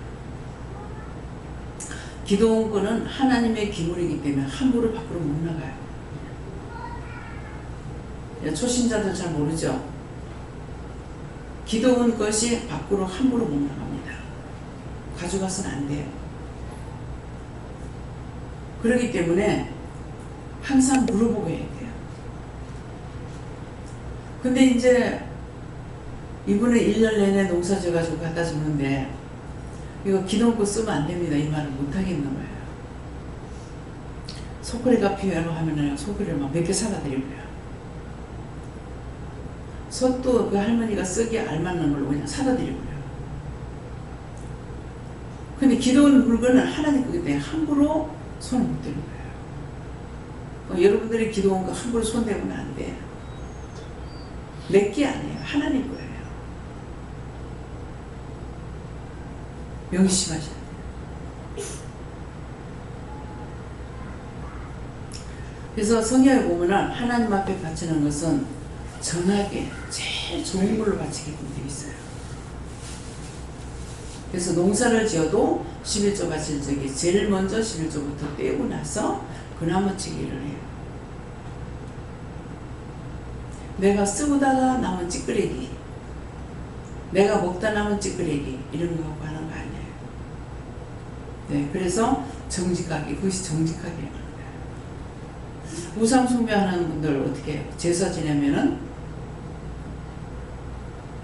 A: 기도원 거는 하나님의 기물이기 때문에 함부로 밖으로 못 나가요. 초신자들 잘 모르죠? 기도원 것이 밖으로 함부로 못 나갑니다. 가져가서는 안 돼요. 그렇기 때문에 항상 물어보고 해야 돼요. 근데 이제 이분은 1년 내내 농사 져가지고 갖다 주는데 이거 기도원 거 쓰면 안 됩니다. 이 말을 못 하겠는 거예요. 소쿠리가 필요하고 하면은 소쿠리를 막 몇 개 사다 드리고요. 솥도 그 할머니가 쓰기에 알맞는 걸로 그냥 사다 드리고요. 근데 기도원 물건은 하나님 거기 때문에 함부로 손을 못 대는 거예요. 여러분들이 기도원 거 함부로 손 대면 안 돼요. 내 게 아니에요. 하나님 거예요. 명심하셔야 돼요. 그래서 성경에 보면은 하나님 앞에 바치는 것은 정하게 제일 좋은 걸로 바치게끔 되어 있어요. 그래서 농사를 지어도 11조 바칠 적에 제일 먼저 11조부터 떼고 나서 그 그나무치기를 해요. 내가 쓰고다가 남은 찌끄레기, 내가 먹다 남은 찌끄레기 이런 거 갖고 하는 거 아니에요. 네, 그래서 정직하게, 그것이 정직하게 하는 거예요. 우상 숭배하는 분들 어떻게 해요? 제사 지내면은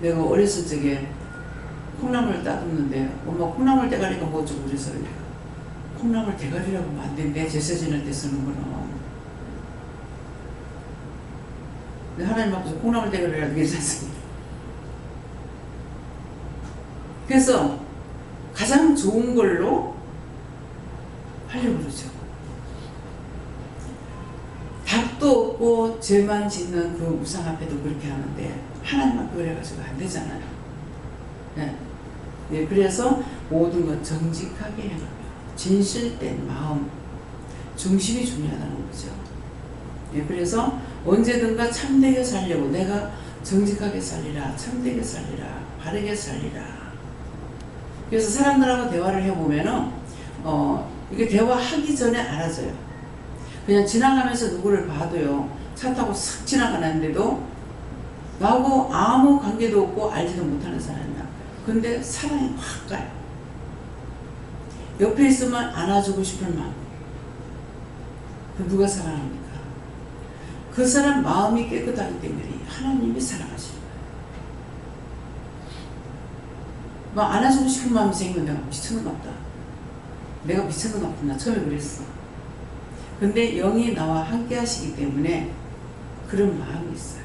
A: 내가 어렸을 적에 콩나물 따듬는데 엄마 콩나물 대가리가 뭐죠? 그래서 내가 콩나물 대가리라고 하면 안 된대. 제사 지낼 때 쓰는 거는. 근데 하나님 앞에서 콩나물 대가리라도 괜찮습니다. 그래서 가장 좋은 걸로 하려고 그러죠. 답도 없고 죄만 짓는 그 우상 앞에도 그렇게 하는데 하나님 앞에 그래가지고 안 되잖아요. 네. 네, 그래서 모든 것 정직하게 행하며 진실된 마음, 중심이 중요하다는 거죠. 네, 그래서 언제든가 참되게 살려고 내가 정직하게 살리라, 참되게 살리라, 바르게 살리라. 그래서 사람들하고 대화를 해보면은 이게 대화하기 전에 알아져요. 그냥 지나가면서 누구를 봐도요, 차 타고 싹 지나가는데도 나하고 아무 관계도 없고 알지도 못하는 사람이야. 근데 사랑이 확 가요. 옆에 있으면 안아주고 싶은 마음. 그 누가 사랑합니까? 그 사람 마음이 깨끗하기 때문에 하나님이 사랑하시는 거예요. 막 안아주고 싶은 마음이 생기면 내가 미쳤는 것 같다. 내가 미쳤는 것 같구나. 처음에 그랬어. 근데 영이 나와 함께 하시기 때문에 그런 마음이 있어요.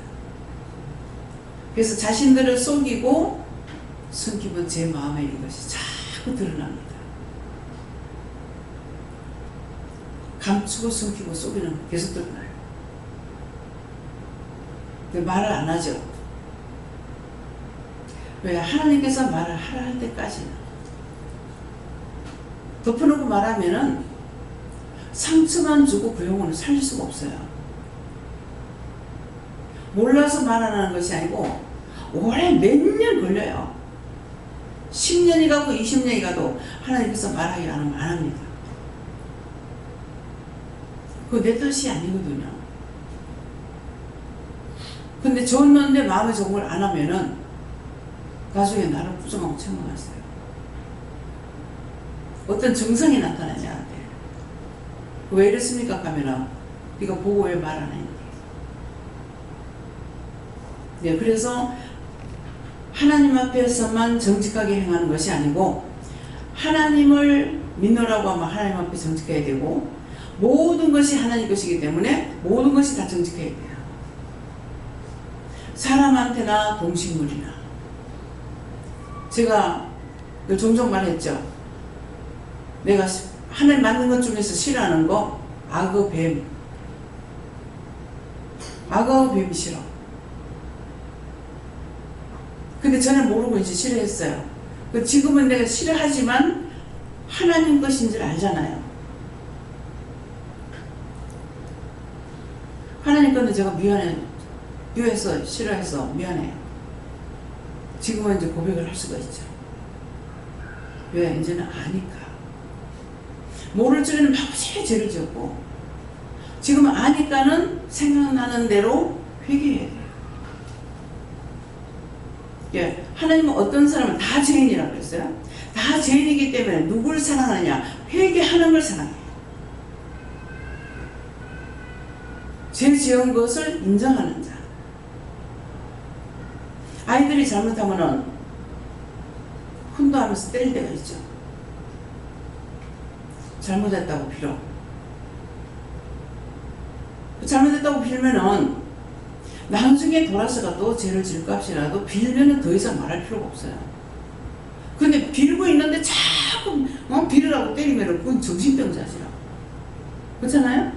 A: 그래서 자신들을 속이고 숨기면 제 마음에 있는 것이 자꾸 드러납니다. 감추고 숨기고 속이는 거 계속 드러나요. 근데 말을 안 하죠. 왜? 하나님께서 말을 하라 할 때까지는. 덮어놓고 말하면은 상처만 주고 그 영혼을 살릴 수가 없어요. 몰라서 말 안 하는 것이 아니고 오래 몇 년 걸려요. 10년이 가고 20년이 가도 하나님께서 말하기 안 하면 안 합니다. 그거 내 뜻이 아니거든요. 근데 줬는데 마음에 좋은 걸 안 하면은 나중에 나를 부정하고 책망했어요. 어떤 증상이 나타나냐 나한테. 왜 이랬습니까? 하면은 네가 보고 왜 말 안 했니? 네, 그래서 하나님 앞에서만 정직하게 행하는 것이 아니고 하나님을 믿노라고 하면 하나님 앞에 정직해야 되고 모든 것이 하나님 것이기 때문에 모든 것이 다 정직해야 돼요. 사람한테나 동식물이나. 제가 종종 말했죠. 내가 하늘 만든 것 중에서 싫어하는 거 악어, 뱀. 악어, 뱀이 싫어. 근데 저는 모르고 이제 싫어했어요. 지금은 내가 싫어하지만 하나님 것인 줄 알잖아요. 하나님 건데 제가 미워해서 싫어해서 미안해요. 지금은 이제 고백을 할 수가 있죠. 왜? 이제는 아니까. 모를 줄에는 마구새 죄를 지었고 지금 아니까는 생각나는 대로 회개해야 돼요. 예, 하나님은 어떤 사람을 다 죄인이라고 그랬어요. 다 죄인이기 때문에 누구를 사랑하느냐? 회개하는 걸 사랑해요. 죄 지은 것을 인정하는 자. 아이들이 잘못하면은 훈도하면서 때릴 때가 있죠. 잘못했다고 빌어. 잘못했다고 빌면은 나중에 돌아서가도 죄를 지을 값이라도 빌면은 더 이상 말할 필요가 없어요. 근데 빌고 있는데 자꾸 빌으라고 때리면은 그건 정신병자지라. 그렇잖아요?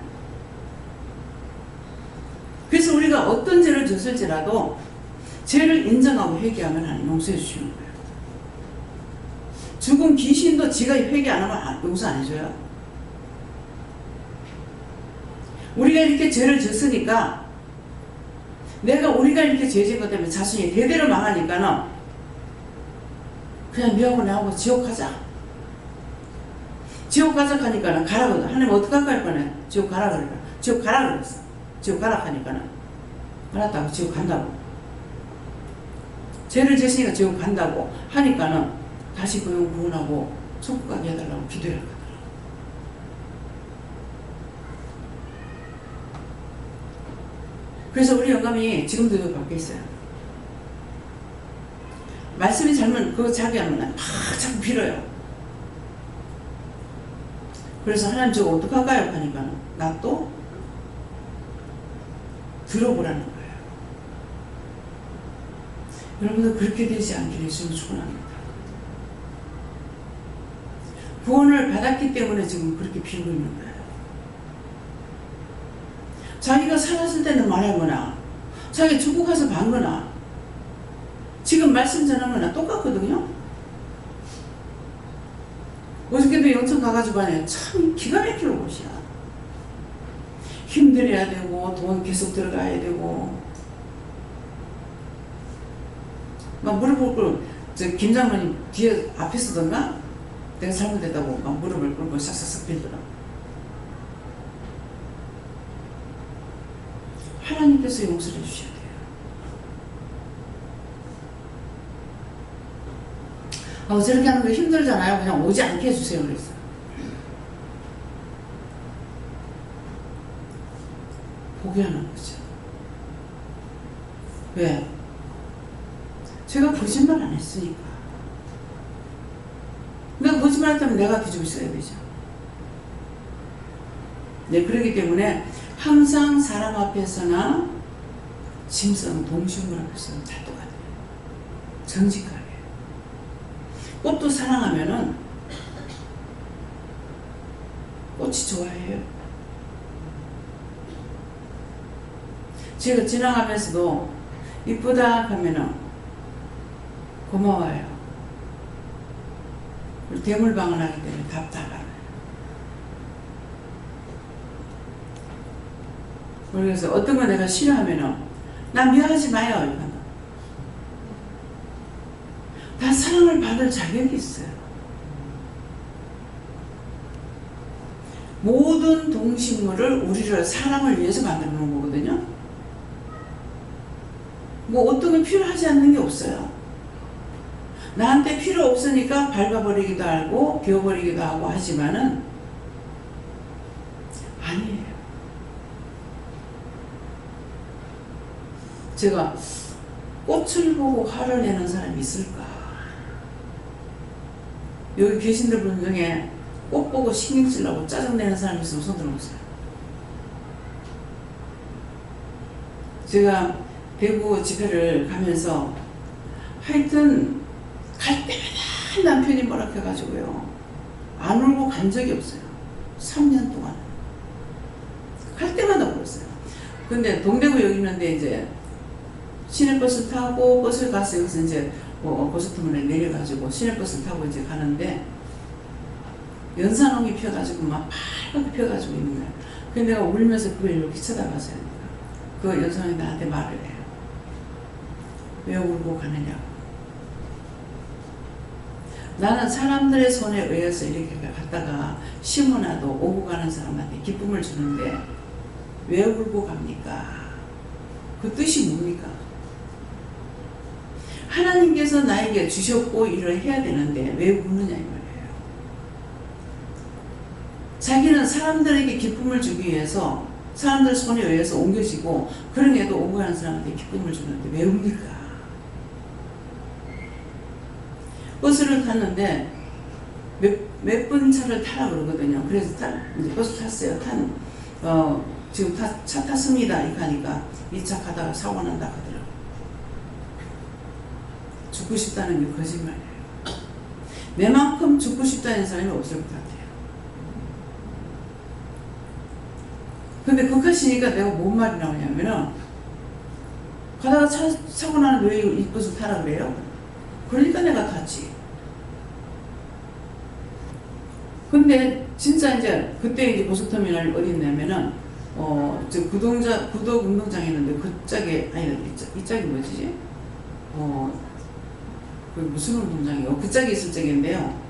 A: 그래서 우리가 어떤 죄를 졌을지라도 죄를 인정하고 회개하면 하나님 용서해 주시는 거예요. 죽은 귀신도 지가 회개 안 하면 용서 안 해줘요. 우리가 이렇게 죄를 졌으니까 우리가 이렇게 죄 지은 것 때문에 자신이 대대로 망하니까는 그냥 너하고 나하고 지옥 가자. 지옥 가자 하니까는 가라거든. 하나님 어떡할까 할 거네. 지옥 가라 그러니까. 지옥 가라 그랬어. 지옥 가라 하니까는 알았다고 지옥 간다고. 죄를 지으니까 지옥 간다고 하니까는 다시 그 영 구원하고 천국 가게 해달라고 기도를 하거든. 그래서 우리 영감이 지금도 여기 밖에 있어요. 말씀이 잘못 그거 자기 하면 막 자꾸 빌어요. 그래서 하나님 저거 어떡할까요? 하니까 나 또 들어보라는 거예요. 여러분들 그렇게 되지 않기를 주님 축원합니다. 구원을 받았기 때문에 지금 그렇게 빌고 있는 거예요. 자기가 살았을 때는 말하거나 자기 천국 가서 반거나 지금 말씀 전하거나 똑같거든요. 어저께도 영천 가가지고 하네. 참 기가 막힐 곳이야. 힘들어야 되고 돈 계속 들어가야 되고 막 무릎을 꿇고 저 김장로님 뒤에 앞에 서던가 내가 잘못했다고 막 무릎을 꿇고 싹싹싹 빌더라. 하나님께서 용서를 해주셔야 돼요. 저렇게 하는 거 힘들잖아요. 그냥 오지 않게 해주세요. 그랬어요. 보게 하는 거죠. 왜? 제가 거짓말 안 했으니까. 내가 거짓말 했다면 내가 뒤집어 써야 되죠. 네, 그렇기 때문에 항상 사람 앞에서나 짐승, 동식물 앞에서는 다 똑같아요. 정직하게. 꽃도 사랑하면은 꽃이 좋아해요. 제가 지나가면서도 이쁘다 하면은 고마워요. 대물방을 하기 때문에 답답하네. 그래서 어떤 거 내가 싫어하면은 나 미워하지 마요. 이거는. 다 사랑을 받을 자격이 있어요. 모든 동식물을 우리를 사랑을 위해서 만들어 놓은 거거든요. 뭐 어떤 건 필요하지 않는 게 없어요. 나한테 필요 없으니까 밟아버리기도 하고 비워버리기도 하고 하지만은 아니에요. 제가 꽃을 보고 화를 내는 사람이 있을까? 여기 계신 분 중에 꽃 보고 신경 쓰려고 짜증내는 사람이 있으면 손 들어보세요. 제가 대구 집회를 가면서 하여튼 갈 때마다 남편이 뭐라 해가지고요. 안 울고 간 적이 없어요. 3년 동안. 갈 때마다 울었어요. 근데 동대구 여기 있는데 이제 시내버스 타고 버스를 가서 여기서 이제 고속터미널에 내려가지고 시내버스 타고 이제 가는데 연산홍이 펴가지고 막 빨갛게 펴가지고 있는 거예요. 근데 내가 울면서 그걸 이렇게 쳐다봤어요. 그 연산홍이 나한테 말을 해요. 왜 울고 가느냐고. 나는 사람들의 손에 의해서 이렇게 갔다가 심어놔도 오고 가는 사람한테 기쁨을 주는데 왜 울고 갑니까? 그 뜻이 뭡니까? 하나님께서 나에게 주셨고 일을 해야 되는데 왜 우느냐 이 말이에요. 자기는 사람들에게 기쁨을 주기 위해서 사람들 손에 의해서 옮겨지고 그러게도 오고 가는 사람한테 기쁨을 주는데 왜 웁니까? 버스를 탔는데 몇 분 차를 타라 그러거든요. 그래서 이제 버스 탔어요. 지금 차 탔습니다. 이렇게 하니까 이 차 가다가 사고 난다 하더라고요. 죽고 싶다는 게 거짓말이에요. 내만큼 죽고 싶다는 사람이 없을 것 같아요. 근데 극하시니까 내가 뭔 말이 나오냐면은 가다가 사고 나는 왜 이 버스 타라 그래요? 그러니까 내가 탔지. 근데 진짜 이제 그때 이제 고속터미널 어디 있냐면은 저 구덕 운동장에 있는데 그 짝에 아니 이 짝이 뭐지? 그 무슨 운동장이요? 그 짝에 있을 적인데요.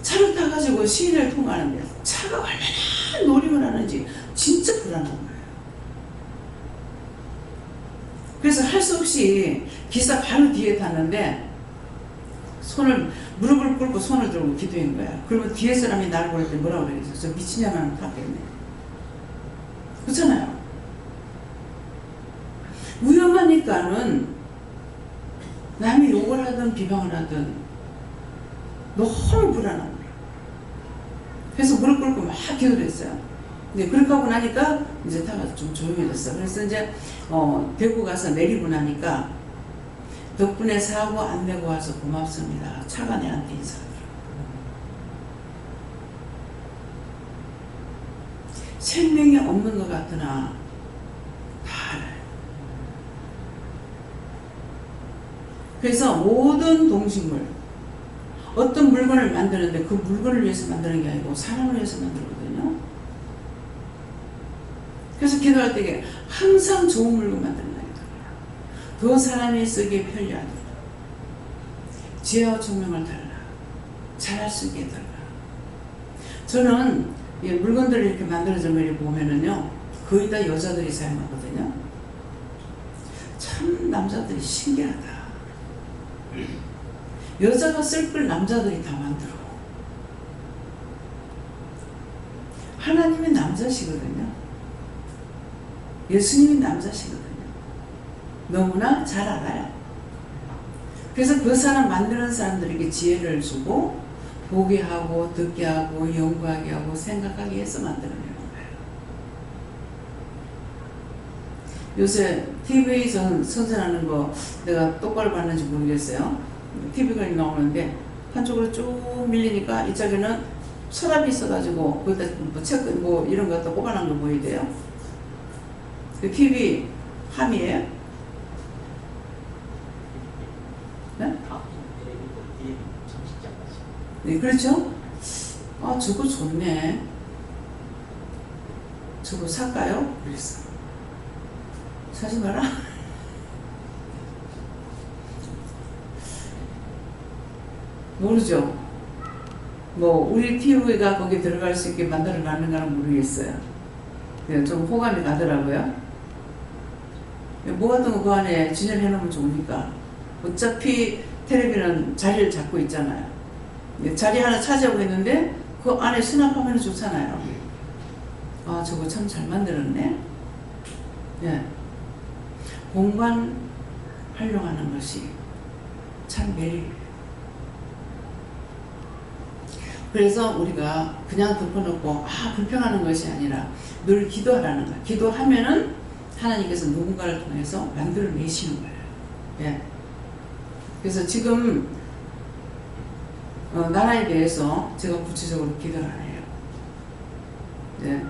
A: 차 차를 타가지고 시내를 통과하는데 차가 얼마나 노림을 하는지 진짜 불안한 거예요. 그래서 할 수 없이 기사 바로 뒤에 탔는데 무릎을 꿇고 손을 들고 기도한 거야. 그러면 뒤에 사람이 나를 볼 때 뭐라고 그러겠어? 저 미친년만 탔겠네. 그렇잖아요. 위험하니까는 남이 욕을 하든 비방을 하든 너무 불안한 거예요. 그래서 무릎 꿇고 막 기도를 했어요. 근데 그렇게 하고 나니까 이제 타가 좀 조용해졌어. 그래서 이제 대구 가서 내리고 나니까 덕분에 사고 안 내고 와서 고맙습니다. 차가 내한테 인사하더라고요. 생명이 없는 것 같으나 다 알아요. 그래서 모든 동식물, 어떤 물건을 만드는데 그 물건을 위해서 만드는 게 아니고 사람을 위해서 만들거든요. 그래서 기도할 때 항상 좋은 물건 만드는 거예요. 더 사람이 쓰기에 편리하도록 지혜와 총명을 달라, 잘할 수 있게 해달라. 저는 이 물건들을 이렇게 만들어진 걸 보면은요, 거의 다 여자들이 사용하거든요. 참 남자들이 신기하다. 여자가 쓸 걸 남자들이 다 만들어. 하나님이 남자시거든요. 예수님이 남자시거든요. 너무나 잘 알아요. 그래서 그 사람 만드는 사람들에게 지혜를 주고 보게 하고 듣게 하고 연구하게 하고 생각하게 해서 만들어내는 거예요. 요새 TV에 선전하는 거 내가 똑바로 봤는지 모르겠어요. TV가 나오는데 한쪽으로 쭉 밀리니까 이쪽에는 서랍이 있어가지고 거기다 뭐 체크 뭐 이런 거 갖다 꼽아놓은 거 보이대요. 그 TV 함이에요? 네? 네, 그렇죠? 아, 저거 좋네. 저거 살까요? 그랬어. 사지 마라. 모르죠? 뭐, 우리 TV가 거기 들어갈 수 있게 만들어 놨는가는 모르겠어요. 네, 좀 호감이 가더라고요. 뭐 같은 거 그 안에 진열해 놓으면 좋으니까. 어차피 텔레비는 자리를 잡고 있잖아요. 자리 하나 차지하고 있는데 그 안에 수납하면 좋잖아요. 아, 저거 참 잘 만들었네. 예. 공간 활용하는 것이 참 매력이에요. 그래서 우리가 그냥 덮어놓고 불평하는 것이 아니라 늘 기도하라는 거예요. 기도하면은 하나님께서 누군가를 통해서 만들어내시는 거예요. 예. 그래서 지금 나라에 대해서 제가 구체적으로 기도를 안 해요. 네.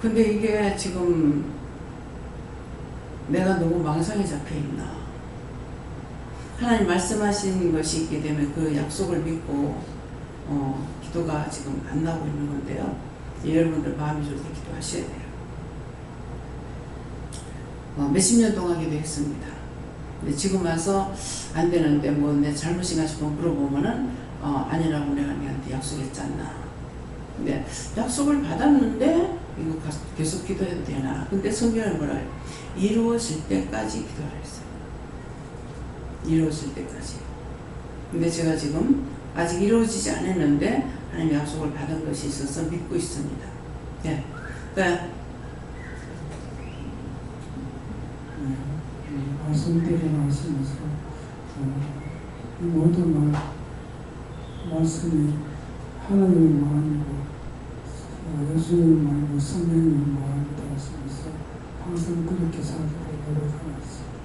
A: 근데 이게 지금 내가 너무 망상에 잡혀있나. 하나님 말씀하신 것이 있기 때문에 그 약속을 믿고 기도가 지금 안 나오고 있는 건데요. 여러분들 마음이 좋을 때 기도하셔야 돼요. 몇십 년 동안 기도했습니다. 근데 지금 와서 안 되는데 뭐 내 잘못인가 싶어 물어보면은 아니라고 내가 너한테 약속했지 않나. 근데 약속을 받았는데 이거 계속 기도해도 되나. 근데 성경은 뭐라 해요? 이루어질 때까지 기도하라 했어요. 이루어질 때까지. 근데 제가 지금 아직 이루어지지 않았는데 하나님의 약속을 받은 것이 있어서 믿고 있습니다. 네. 그러니까
I: 말씀드린 말씀에서 이 모든 말씀이 하나님의 마음이고 예수님의 마음이고 성령님의 마음이다 하시면서 항상 그렇게 살도록 노력하고 있습니다.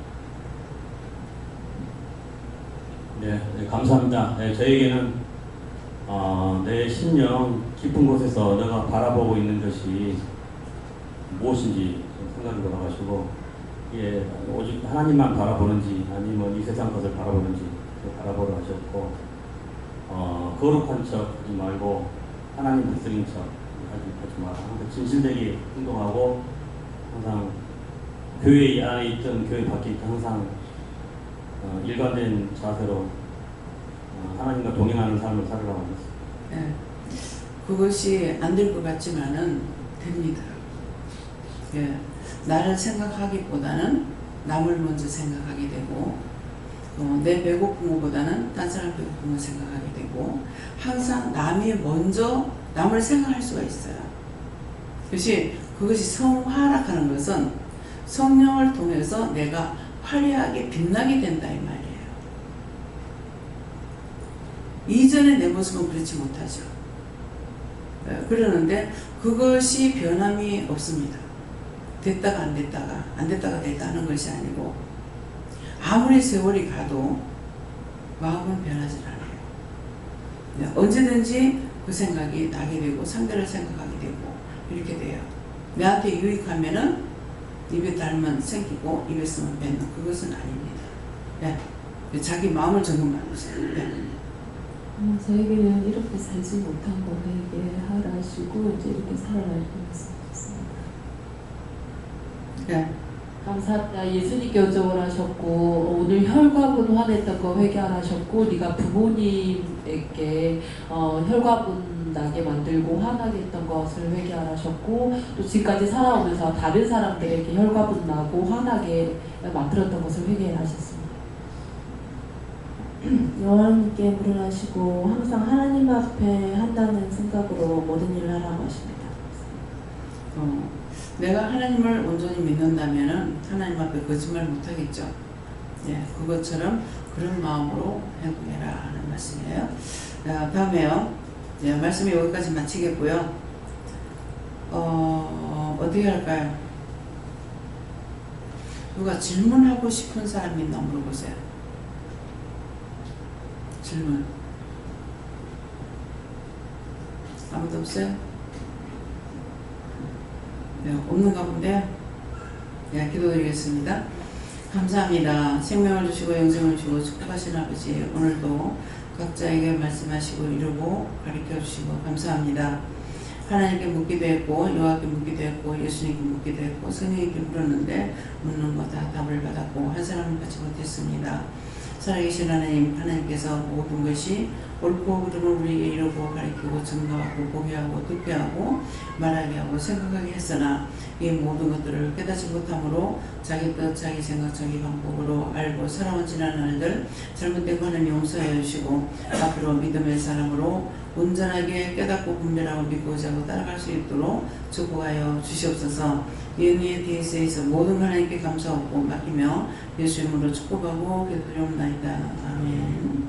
G: 네, 감사합니다. 네, 저에게는 내 심령 깊은 곳에서 내가 바라보고 있는 것이 무엇인지 생각이 들어가지고 오직 하나님만 바라보는지 아니면 이 세상 것을 바라보는지 바라보러 하셨고 거룩한 척 하지 말고 하나님 백성인 척 하지 마라. 항상 진실되게 행동하고 항상 교회 안에 있든 교회 밖에 있든 항상 일관된 자세로
R: 하나님과 동행하는 삶을 살으라고 하셨습니다.
A: 예. 그것이 안 될 것 같지만은 됩니다. 예. 나를 생각하기보다는 남을 먼저 생각하게 되고 내 배고픈 것보다는 딴 사람 배고픈 걸 생각하게 되고 항상 남이 먼저 남을 생각할 수가 있어요. 그것이 성화락하는 것은 성령을 통해서 내가 화려하게 빛나게 된다 이 말이에요. 이전에 내 모습은 그렇지 못하죠. 그러는데 그것이 변함이 없습니다. 됐다가 안 됐다가 됐다 하는 것이 아니고 아무리 세월이 가도 마음은 변하지 않아요. 언제든지 그 생각이 나게 되고 상대를 생각하게 되고 이렇게 돼요. 내한테 유익하면은 입에 달면 생기고 입에 쓰면 뱉는 그것은 아닙니다. 예. 자기 마음을 점검하는 거예요. 예.
C: 저에게는 이렇게 살지 못한 거 회개하라 하시고 이제 이렇게 살아라 이렇게 말씀하셨습니다.
A: 네.
C: 감사합니다. 예수님께 요청을 하셨고 오늘 혈과분 화냈던 거 회개하라 하셨고 네가 부모님에게 혈과분 나게 만들고 화나게 했던 것을 회개하라 하셨고 또 지금까지 살아오면서 다른 사람들에게 혈과분 나고 화나게 만들었던 것을 회개하라 하셨습니다.
T: 여호와님께 물어하시고 항상 하나님 앞에 한다는 생각으로 모든 일을 하라고 하십니다.
A: 내가 하나님을 온전히 믿는다면은 하나님 앞에 거짓말 못하겠죠. 예, 그것처럼 그런 마음으로 행동해라 하는 말씀이에요. 다음에요. 예, 말씀이 여기까지 마치겠고요. 어떻게 할까요? 누가 질문하고 싶은 사람이 있나 물어보세요. 질문. 아무도 없어요? 네, 없는가 본데요. 네, 기도드리겠습니다. 감사합니다. 생명을 주시고 영생을 주시고 축복하신 아버지 오늘도 각자에게 말씀하시고 이루고 가르쳐주시고 감사합니다. 하나님께 묻기도 했고 여호와께 묻기도 했고 예수님께 묻기도 했고 성령님께 물었는데 묻는 거 다 답을 받았고 한 사람은 받지 못했습니다. 살아계신 하나님께서 모든 것이 옳고 그름을 우리에게 이루고 가르치고 증거하고 보게 하고 듣게 하고 말하게 하고 생각하게 했으나 이 모든 것들을 깨닫지 못함으로 자기 뜻, 자기 생각, 자기 방법으로 알고 살아온 지난 날들 잘못된 거 하나님 용서해 주시고 앞으로 믿음의 사람으로 온전하게 깨닫고 분별하고 믿고 자고 따라갈 수 있도록 축복하여 주시옵소서. 연희의 DS에서 모든 하나님께 감사하고 맡기며 예수 이름으로 축복하고 기도드리옵나이다. 아멘.